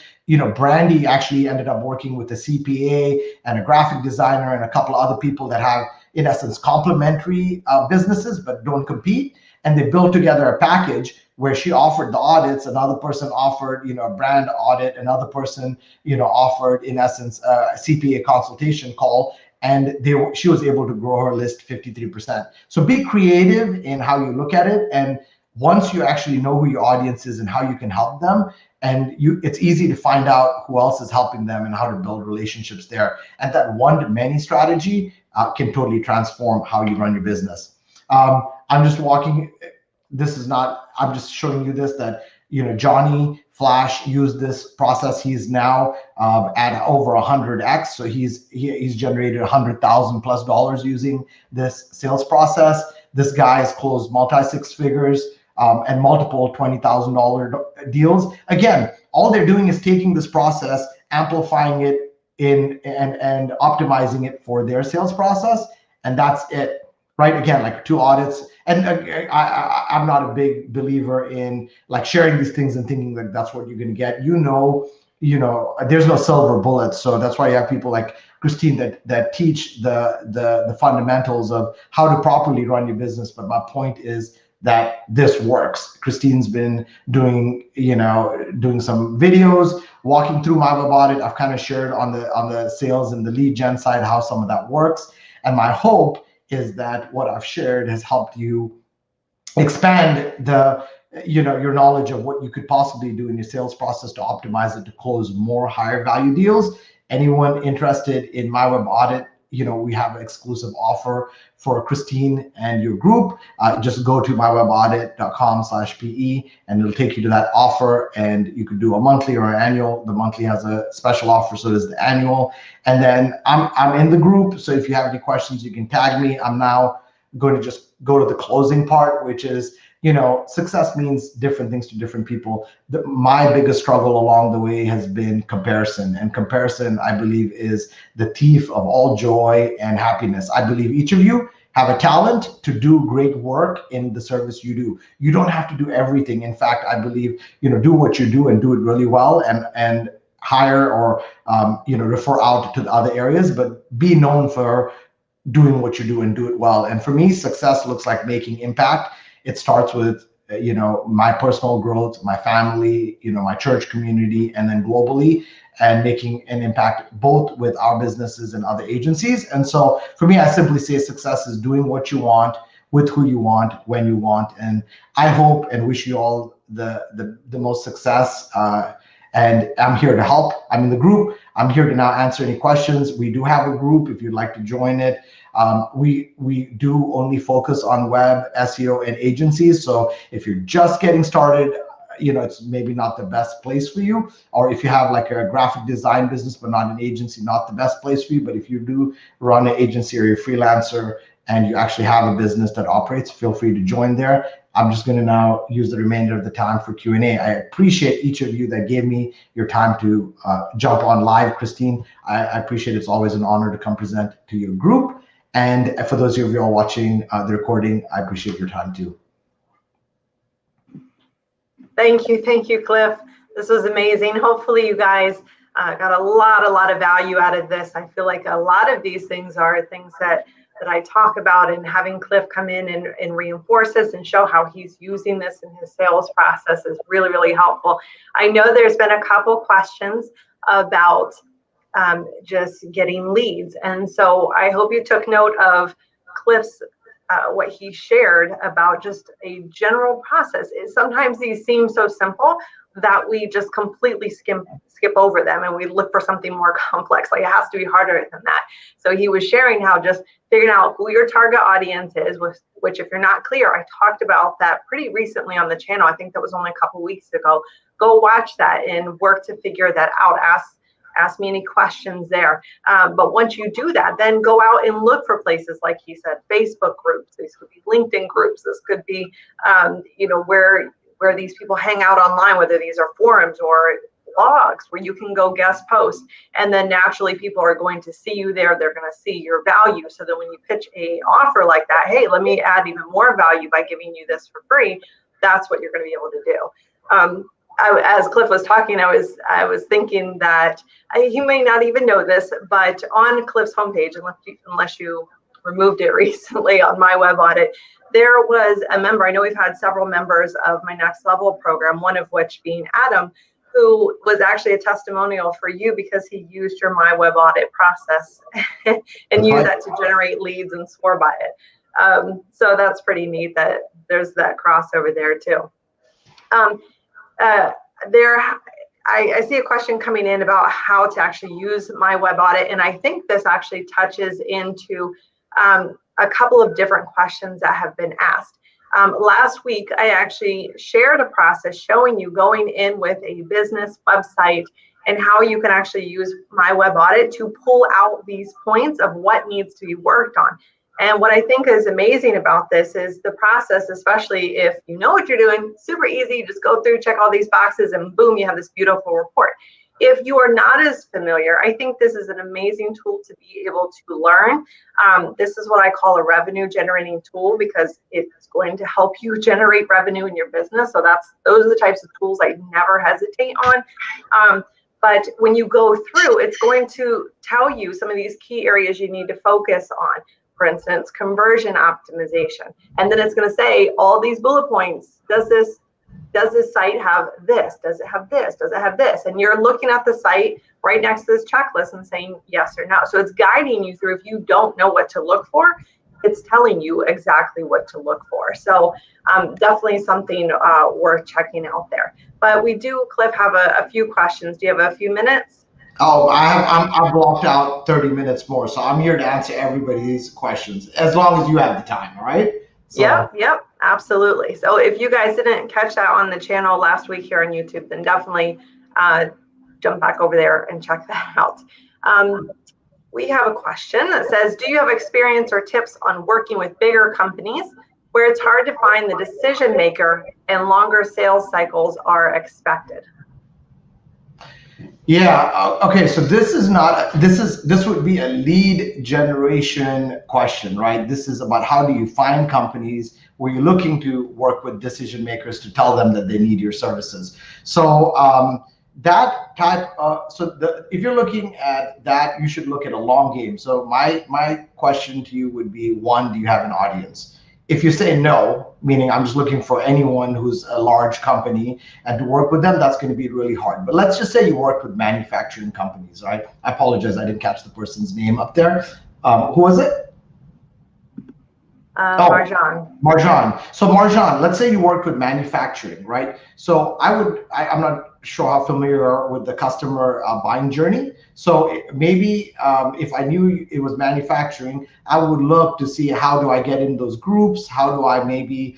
Brandy actually ended up working with a CPA and a graphic designer and a couple of other people that have, in essence, complementary businesses but don't compete. And they built together a package where she offered the audits, another person offered, a brand audit, another person, offered, in essence, a CPA consultation call. And she was able to grow her list 53%. So be creative in how you look at it. And once you actually know who your audience is and how you can help them, and it's easy to find out who else is helping them and how to build relationships there. And that one-to-many strategy can totally transform how you run your business. I'm just showing you this, that, Johnny Flash used this process. He's now at over 100x. So he's generated $100,000+ using this sales process. This guy has closed multi-6 figures and multiple $20,000 deals. Again, all they're doing is taking this process, amplifying it, in and optimizing it for their sales process, and that's it. Right? Again, like 2 audits, and I'm not a big believer in like sharing these things and thinking that that's what you're going to get. There's no silver bullets, so that's why you have people like Christine that teach the fundamentals of how to properly run your business. But my point is that this works. Christine's been doing some videos walking through my web audit. I've kind of shared on the sales and the lead gen side how some of that works, and my hope is that what I've shared has helped you expand your knowledge of what you could possibly do in your sales process to optimize it to close more higher value deals. Anyone interested in my web audit, we have an exclusive offer for Christine and your group. Just go to myweboudit.com/PE and it'll take you to that offer, and you could do a monthly or an annual. The monthly has a special offer, so does the annual. And then I'm in the group, so if you have any questions, you can tag me. I'm now going to just go to the closing part, which is, success means different things to different people. My biggest struggle along the way has been comparison. And comparison, I believe, is the thief of all joy and happiness. I believe each of you have a talent to do great work in the service you do. You don't have to do everything. In fact, I believe, do what you do and do it really well, and hire or, refer out to the other areas, but be known for doing what you do and do it well. And for me, success looks like making impact. It starts with, my personal growth, my family, my church community, and then globally, and making an impact both with our businesses and other agencies. And so for me, I simply say success is doing what you want, with who you want, when you want. And I hope and wish you all the most success. And I'm here to help. I'm in the group. I'm here to now answer any questions. We do have a group if you'd like to join it. We do only focus on web, SEO, and agencies. So if you're just getting started, it's maybe not the best place for you. Or if you have like a graphic design business but not an agency, not the best place for you. But if you do run an agency or you're a freelancer and you actually have a business that operates, feel free to join there. I'm just going to now use the remainder of the time for Q&A. I appreciate each of you that gave me your time to jump on live. Christine, I appreciate it. It's always an honor to come present to your group. And for those of you who are watching the recording, I appreciate your time too. Thank you, Cliff. This was amazing. Hopefully you guys got a lot of value out of this. I feel like a lot of these things are things that I talk about, and having Cliff come in and reinforce this and show how he's using this in his sales process is really helpful. I know there's been a couple questions about just getting leads. And so I hope you took note of Cliff's what he shared about just a general process. Sometimes these seem so simple that we just completely skip over them and we look for something more complex. Like it has to be harder than that. So he was sharing how just figuring out who your target audience is, which if you're not clear, I talked about that pretty recently on the channel. I think that was only a couple weeks ago. Go watch that and work to figure that out. Ask me any questions there. But once you do that, then go out and look for places like he said, Facebook groups. These could be LinkedIn groups. This could be, where these people hang out online, whether these are forums or blogs where you can go guest post. And then naturally people are going to see you there. They're going to see your value. So that when you pitch a offer like that, hey, let me add even more value by giving you this for free. That's what you're going to be able to do. As Cliff was talking, I was thinking that he may not even know this, but on Cliff's homepage, unless you removed it recently on my web audit, there was a member. I know we've had several members of my Next Level program, one of which being Adam, who was actually a testimonial for you because he used your my web audit process and used that to generate leads and swore by it. So that's pretty neat that there's that crossover there too. I see a question coming in about how to actually use my web audit, and I think this actually touches into a couple of different questions that have been asked. Last week, I actually shared a process showing you going in with a business website and how you can actually use my web audit to pull out these points of what needs to be worked on. And what I think is amazing about this is the process, especially if you know what you're doing, super easy. Just go through, check all these boxes, and boom, you have this beautiful report. if you are not as familiar, I think this is an amazing tool to be able to learn. This is what I call a revenue generating tool, because it's going to help you generate revenue in your business. So those are the types of tools I never hesitate on. But when you go through, it's going to tell you some of these key areas you need to focus on. For instance, conversion optimization. And then it's going to say all these bullet points. Does this site have this? Does it have this? Does it have this? And you're looking at the site right next to this checklist and saying yes or no. So it's guiding you through. If you don't know what to look for, it's telling you exactly what to look for. So definitely something worth checking out there. But we do, Cliff, have a few questions. Do you have a few minutes? Oh, I blocked out 30 minutes more, so I'm here to answer everybody's questions as long as you have the time. All right. So. Yep, absolutely. So if you guys didn't catch that on the channel last week here on YouTube, then definitely jump back over there and check that out. We have a question that says, do you have experience or tips on working with bigger companies where it's hard to find the decision maker and longer sales cycles are expected? Yeah. Okay. So this would be a lead generation question, right? This is about how do you find companies where you're looking to work with decision makers to tell them that they need your services. So that type of, if you're looking at that, you should look at a long game. So my question to you would be, one, do you have an audience? If you say no, meaning I'm just looking for anyone who's a large company and to work with them, that's going to be really hard. But let's just say you work with manufacturing companies, right? I apologize, I didn't catch the person's name up there. Who was it? Marjan. Marjan. So Marjan, let's say you worked with manufacturing, right? So I'm not sure how familiar you are with the customer buying journey. So maybe if I knew it was manufacturing, I would look to see how do I get in those groups? How do I maybe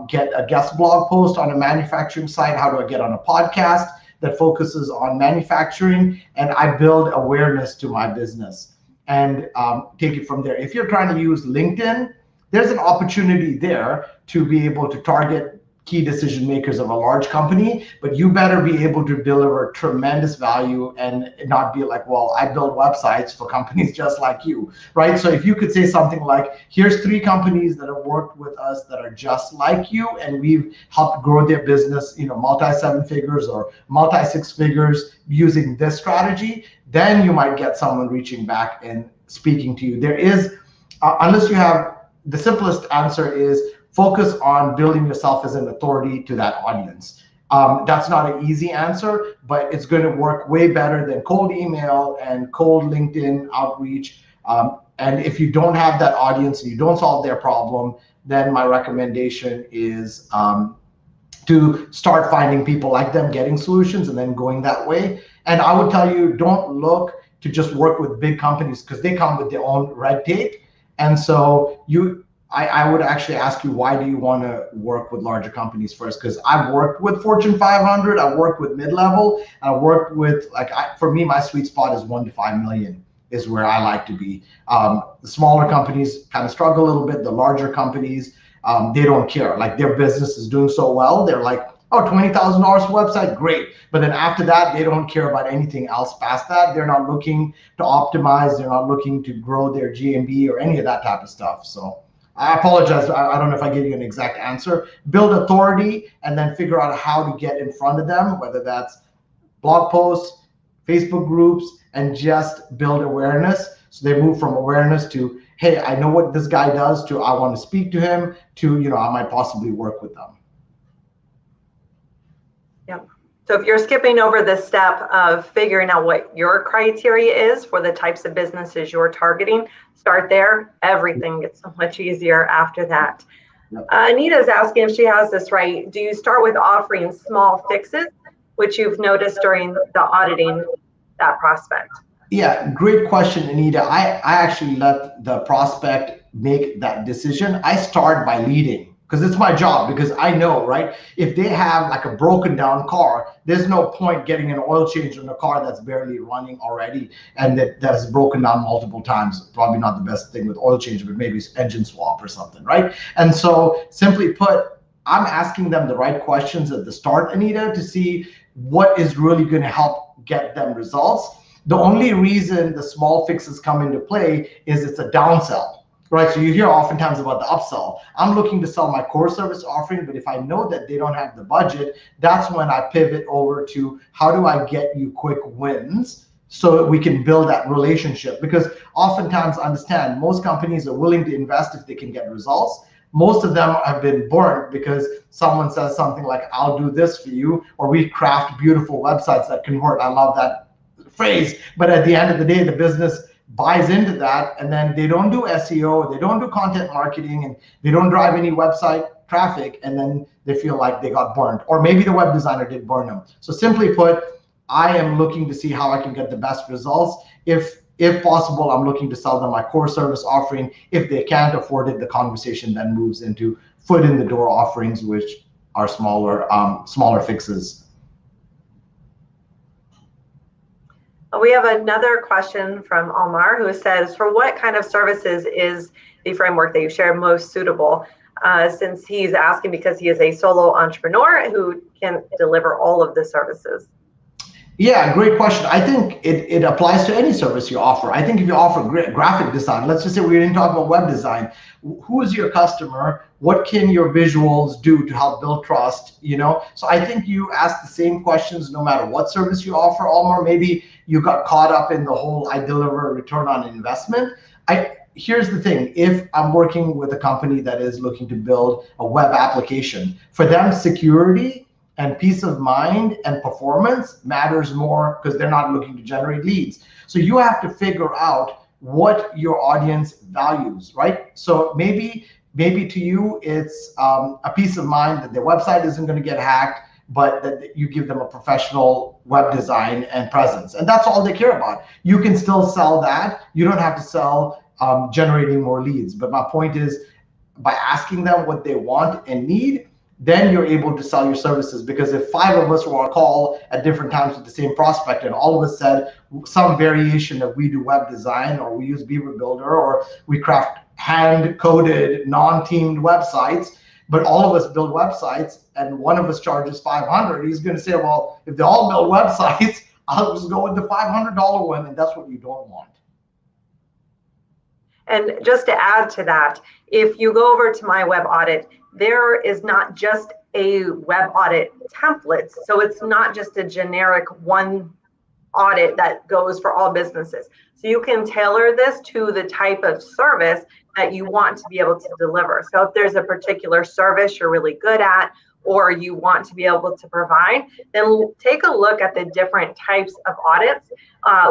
get a guest blog post on a manufacturing site? How do I get on a podcast that focuses on manufacturing? And I build awareness to my business and take it from there. If you're trying to use LinkedIn, there's an opportunity there to be able to target key decision makers of a large company, but you better be able to deliver tremendous value and not be like, well, I build websites for companies just like you, right? So if you could say something like, here's 3 companies that have worked with us that are just like you, and we've helped grow their business, multi-7 figures or multi-6 figures using this strategy, then you might get someone reaching back and speaking to you. There is, unless you have, the simplest answer is focus on building yourself as an authority to that audience. That's not an easy answer, but it's going to work way better than cold email and cold LinkedIn outreach. And if you don't have that audience and you don't solve their problem, then my recommendation is to start finding people like them, getting solutions, and then going that way. And I would tell you, don't look to just work with big companies because they come with their own red tape. And so I would actually ask you, why do you want to work with larger companies first? Because I've worked with Fortune 500, I've worked with mid-level, and I've worked with, for me, my sweet spot is 1 to 5 million is where I like to be. The smaller companies kind of struggle a little bit. The larger companies, they don't care. Like their business is doing so well, they're like, oh, $20,000 for website, great. But then after that, they don't care about anything else past that. They're not looking to optimize. They're not looking to grow their GMB or any of that type of stuff. So I apologize. I don't know if I gave you an exact answer. Build authority and then figure out how to get in front of them, whether that's blog posts, Facebook groups, and just build awareness. So they move from awareness to, hey, I know what this guy does, to I want to speak to him, to, I might possibly work with them. Yep. So if you're skipping over the step of figuring out what your criteria is for the types of businesses you're targeting, start there. Everything gets so much easier after that. Yep. Anita's asking if she has this right. Do you start with offering small fixes, which you've noticed during the auditing that prospect? Yeah, great question, Anita. I actually let the prospect make that decision. I start by leading, because it's my job, because I know, right? If they have like a broken down car, there's no point getting an oil change in a car that's barely running already and that's broken down multiple times. Probably not the best thing with oil change, but maybe it's engine swap or something, right? And so simply put, I'm asking them the right questions at the start, Anita, to see, what is really going to help get them results. The only reason the small fixes come into play is it's a downsell, right? So you hear oftentimes about the upsell. I'm looking to sell my core service offering, but if I know that they don't have the budget, that's when I pivot over to how do I get you quick wins so that we can build that relationship. Because oftentimes, understand, most companies are willing to invest if they can get results. Most of them have been burnt because someone says something like, I'll do this for you, or we craft beautiful websites that convert. I love that phrase. But at the end of the day, the business buys into that, and then they don't do SEO, they don't do content marketing, and they don't drive any website traffic, and then they feel like they got burned. Or maybe the web designer did burn them. So simply put, I am looking to see how I can get the best results. If possible, I'm looking to sell them my core service offering. If they can't afford it, the conversation then moves into foot in the door offerings, which are smaller fixes. We have another question from Almar, who says, for what kind of services is the framework that you share most suitable? Since he's asking because he is a solo entrepreneur who can deliver all of the services. Yeah, great question. I think it applies to any service you offer. I think if you offer graphic design, let's just say we didn't talk about web design. Who is your customer? What can your visuals do to help build trust? So I think you ask the same questions no matter what service you offer, Almar. Maybe you got caught up in the whole I deliver a return on investment. Here's the thing. If I'm working with a company that is looking to build a web application, for them, security and peace of mind and performance matters more because they're not looking to generate leads. So you have to figure out what your audience values, right? So maybe to you, it's a peace of mind that their website isn't going to get hacked, but that you give them a professional web design and presence. And that's all they care about. You can still sell that. You don't have to sell generating more leads. But my point is, by asking them what they want and need, then you're able to sell your services. Because if 5 of us were on a call at different times with the same prospect, and all of us said some variation of we do web design, or we use Beaver Builder, or we craft hand-coded, non-teamed websites, but all of us build websites, and one of us charges $500, he's going to say, well, if they all build websites, I'll just go with the $500 one, and that's what you don't want. And just to add to that, if you go over to My Web Audit, there is not just a web audit template. So it's not just a generic one audit that goes for all businesses. So you can tailor this to the type of service that you want to be able to deliver. So if there's a particular service you're really good at, or you want to be able to provide, then take a look at the different types of audits.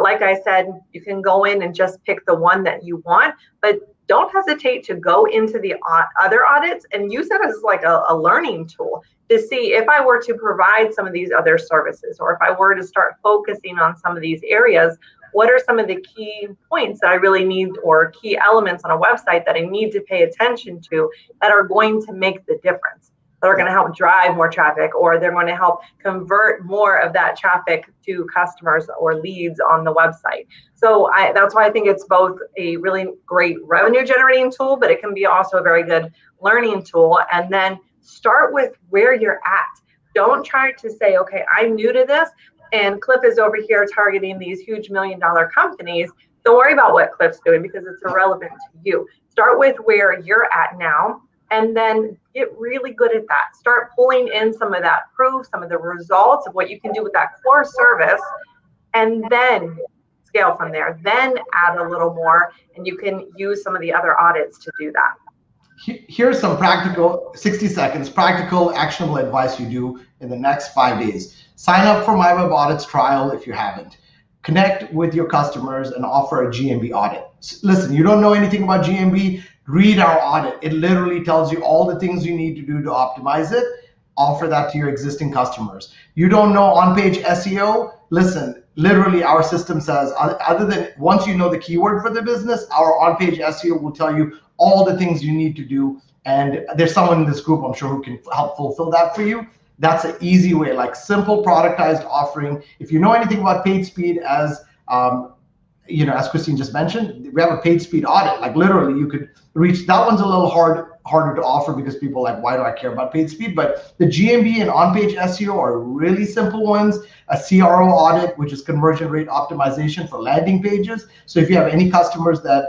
Like I said, you can go in and just pick the one that you want, but don't hesitate to go into the other audits and use it as like a learning tool to see if I were to provide some of these other services, or if I were to start focusing on some of these areas, what are some of the key points that I really need, or key elements on a website that I need to pay attention to that are going to make the difference, that are going to help drive more traffic, or they're going to help convert more of that traffic to customers or leads on the website. So that's why I think it's both a really great revenue generating tool, but it can be also a very good learning tool. And then start with where you're at. Don't try to say, okay, I'm new to this, and Cliff is over here targeting these huge $1 million companies. Don't worry about what Cliff's doing because it's irrelevant to you. Start with where you're at now, and then get really good at that. Start pulling in some of that proof, some of the results of what you can do with that core service, and then scale from there. Then add a little more, and you can use some of the other audits to do that. Here's some practical, 60 seconds, practical, actionable advice you do in the next 5 days. Sign up for My Web Audits trial if you haven't. Connect with your customers and offer a GMB audit. Listen, you don't know anything about GMB, read our audit. It literally tells you all the things you need to do to optimize it. Offer that to your existing customers. You don't know on-page SEO? Listen, literally our system says, other than once you know the keyword for the business, our on-page SEO will tell you all the things you need to do. And there's someone in this group, I'm sure, who can help fulfill that for you. That's an easy way, like simple productized offering. If you know anything about paid speed, as as Christine just mentioned, we have a paid speed audit. Like literally, you could reach. That one's a little harder to offer because people are like, why do I care about paid speed? But the GMB and on-page SEO are really simple ones. A CRO audit, which is conversion rate optimization for landing pages. So if you have any customers that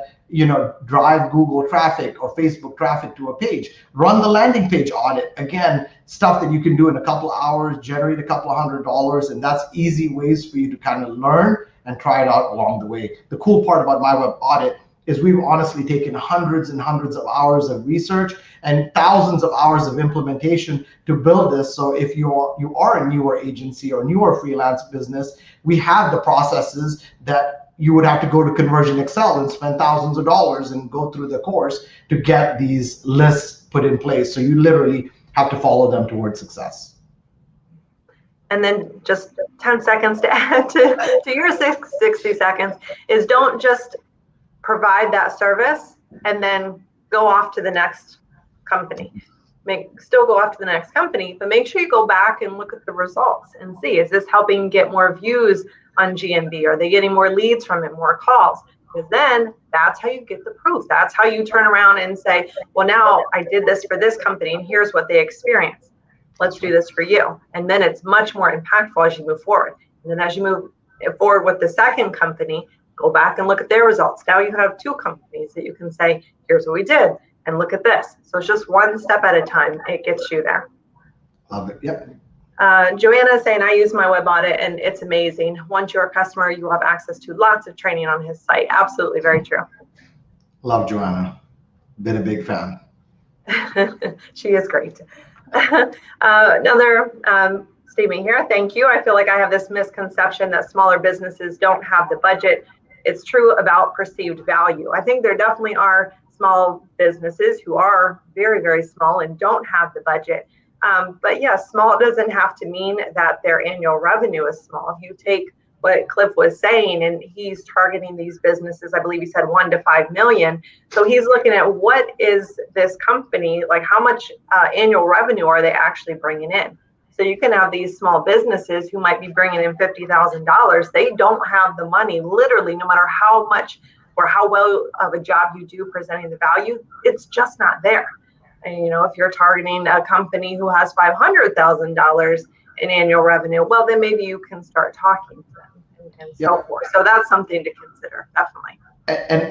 drive Google traffic or Facebook traffic to a page, run the landing page audit. Again, stuff that you can do in a couple of hours, generate a couple of $100, and that's easy ways for you to kind of learn and try it out along the way. The cool part about my web audit is we've honestly taken hundreds and hundreds of hours of research and thousands of hours of implementation to build this. So if you are a newer agency or newer freelance business, we have the processes that you would have to go to Conversion Excel and spend thousands of dollars and go through the course to get these lists put in place. So you literally have to follow them towards success. And then just 10 seconds to add to your 60 seconds is don't just provide that service and then go off to the next company. Still go off to the next company, but make sure you go back and look at the results and see, is this helping get more views on GMB? Are they getting more leads from it, more calls? Because then that's how you get the proof. That's how you turn around and say, well, now I did this for this company and here's what they experienced. Let's do this for you. And then it's much more impactful as you move forward. And then as you move forward with the second company, go back and look at their results. Now you have two companies that you can say, here's what we did, and look at this. So it's just one step at a time. It gets you there. Love it. Yep. Joanna is saying, I use my web audit and it's amazing. Once you're a customer, you have access to lots of training on his site. Absolutely, very true. Love Joanna. Been a big fan. She is great. Another statement here. Thank you. I feel like I have this misconception that smaller businesses don't have the budget. It's true about perceived value. I think there definitely are small businesses who are very, very small and don't have the budget. But yes, small doesn't have to mean that their annual revenue is small. If you take what Cliff was saying, and he's targeting these businesses, I believe he said 1 to 5 million. So he's looking at what is this company, like how much annual revenue are they actually bringing in? So you can have these small businesses who might be bringing in $50,000. They don't have the money, literally, no matter how much or how well of a job you do presenting the value, it's just not there. And, if you're targeting a company who has $500,000 in annual revenue, well, then maybe you can start talking to them and so forth. So that's something to consider, definitely.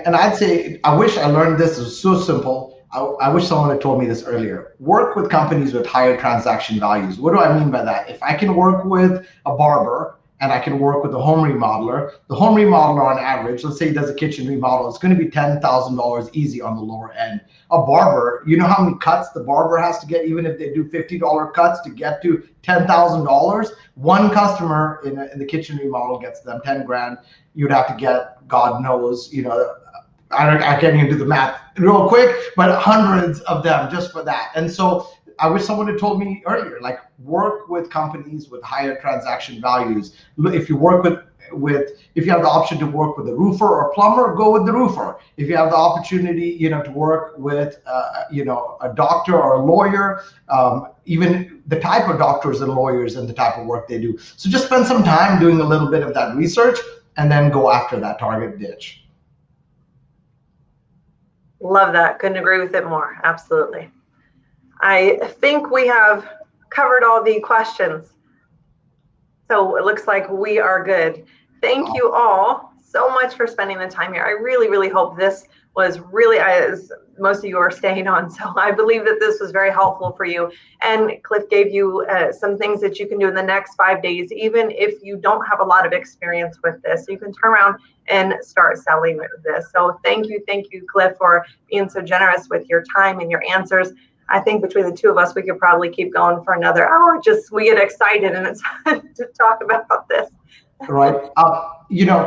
And I'd say, I wish I learned this. It was so simple. I wish someone had told me this earlier. Work with companies with higher transaction values. What do I mean by that? If I can work with a barber and I can work with a home remodeler, the home remodeler on average, let's say he does a kitchen remodel, it's going to be $10,000 easy on the lower end. A barber, you know how many cuts the barber has to get, even if they do $50 cuts to get to $10,000? One customer in the kitchen remodel gets them 10 grand. You'd have to get, God knows, I can't even do the math real quick, but hundreds of them just for that. And so I wish someone had told me earlier, like, work with companies with higher transaction values. If you work if you have the option to work with a roofer or plumber, go with the roofer. If you have the opportunity, to work with, a doctor or a lawyer, even the type of doctors and lawyers and the type of work they do. So just spend some time doing a little bit of that research and then go after that target niche. Love that. Couldn't agree with it more. Absolutely. I think we have covered all the questions. So it looks like we are good. Thank you all so much for spending the time here. I really, really hope this was really, as most of you are staying on, so I believe that this was very helpful for you. And Cliff gave you some things that you can do in the next 5 days, even if you don't have a lot of experience with this. You can turn around and start selling this. So thank you, Cliff, for being so generous with your time and your answers. I think between the two of us, we could probably keep going for another hour. Just we get excited and it's fun to talk about this. Right.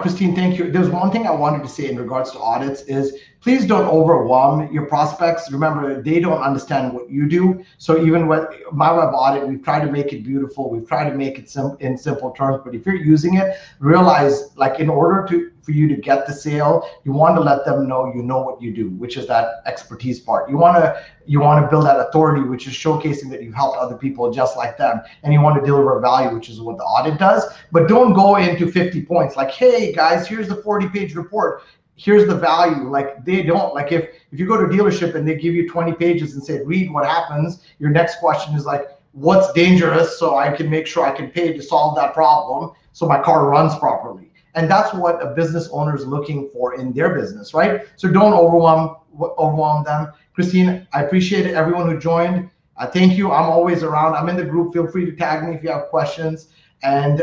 Christine, thank you. There's one thing I wanted to say in regards to audits is please don't overwhelm your prospects. Remember, they don't understand what you do. So even with my web audit, we've tried to make it beautiful. We've tried to make it in simple terms. But if you're using it, realize, like, in order for you to get the sale, you want to let them know you know what you do, which is that expertise part. You want to build that authority, which is showcasing that you've helped other people just like them, and you want to deliver value, which is what the audit does. But don't go into 50 points like, hey guys, here's the 40-page report. here's the value. Like they don't, like if you go to a dealership and they give you 20 pages and say, read what happens, your next question is like, what's dangerous so I can make sure I can pay to solve that problem so my car runs properly. And that's what a business owner is looking for in their business, right? So don't overwhelm them. Christine, I appreciate it, everyone who joined. Thank you. I'm always around. I'm in the group. Feel free to tag me if you have questions. And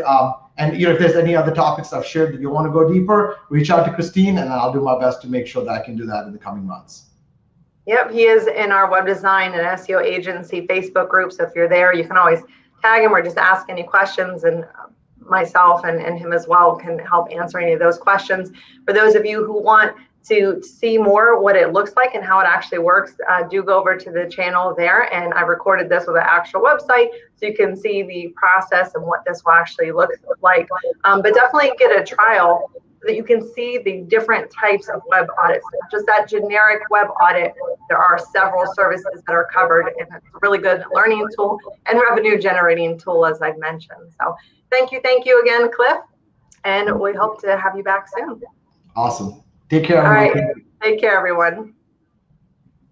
if there's any other topics I've shared that you want to go deeper, reach out to Christine, and I'll do my best to make sure that I can do that in the coming months. Yep, he is in our web design and SEO agency Facebook group. So if you're there, you can always tag him or just ask any questions, and myself and him as well can help answer any of those questions. For those of you who want to see more what it looks like and how it actually works, do go over to the channel there, and I recorded this with an actual website so you can see the process and what this will actually look like. But definitely get a trial so that you can see the different types of web audits. Not just that generic web audit, there are several services that are covered, and it's a really good learning tool and revenue generating tool, as I've mentioned. So thank you again, Cliff, and we hope to have you back soon. Awesome. Take care, All everyone. right. Take care, everyone.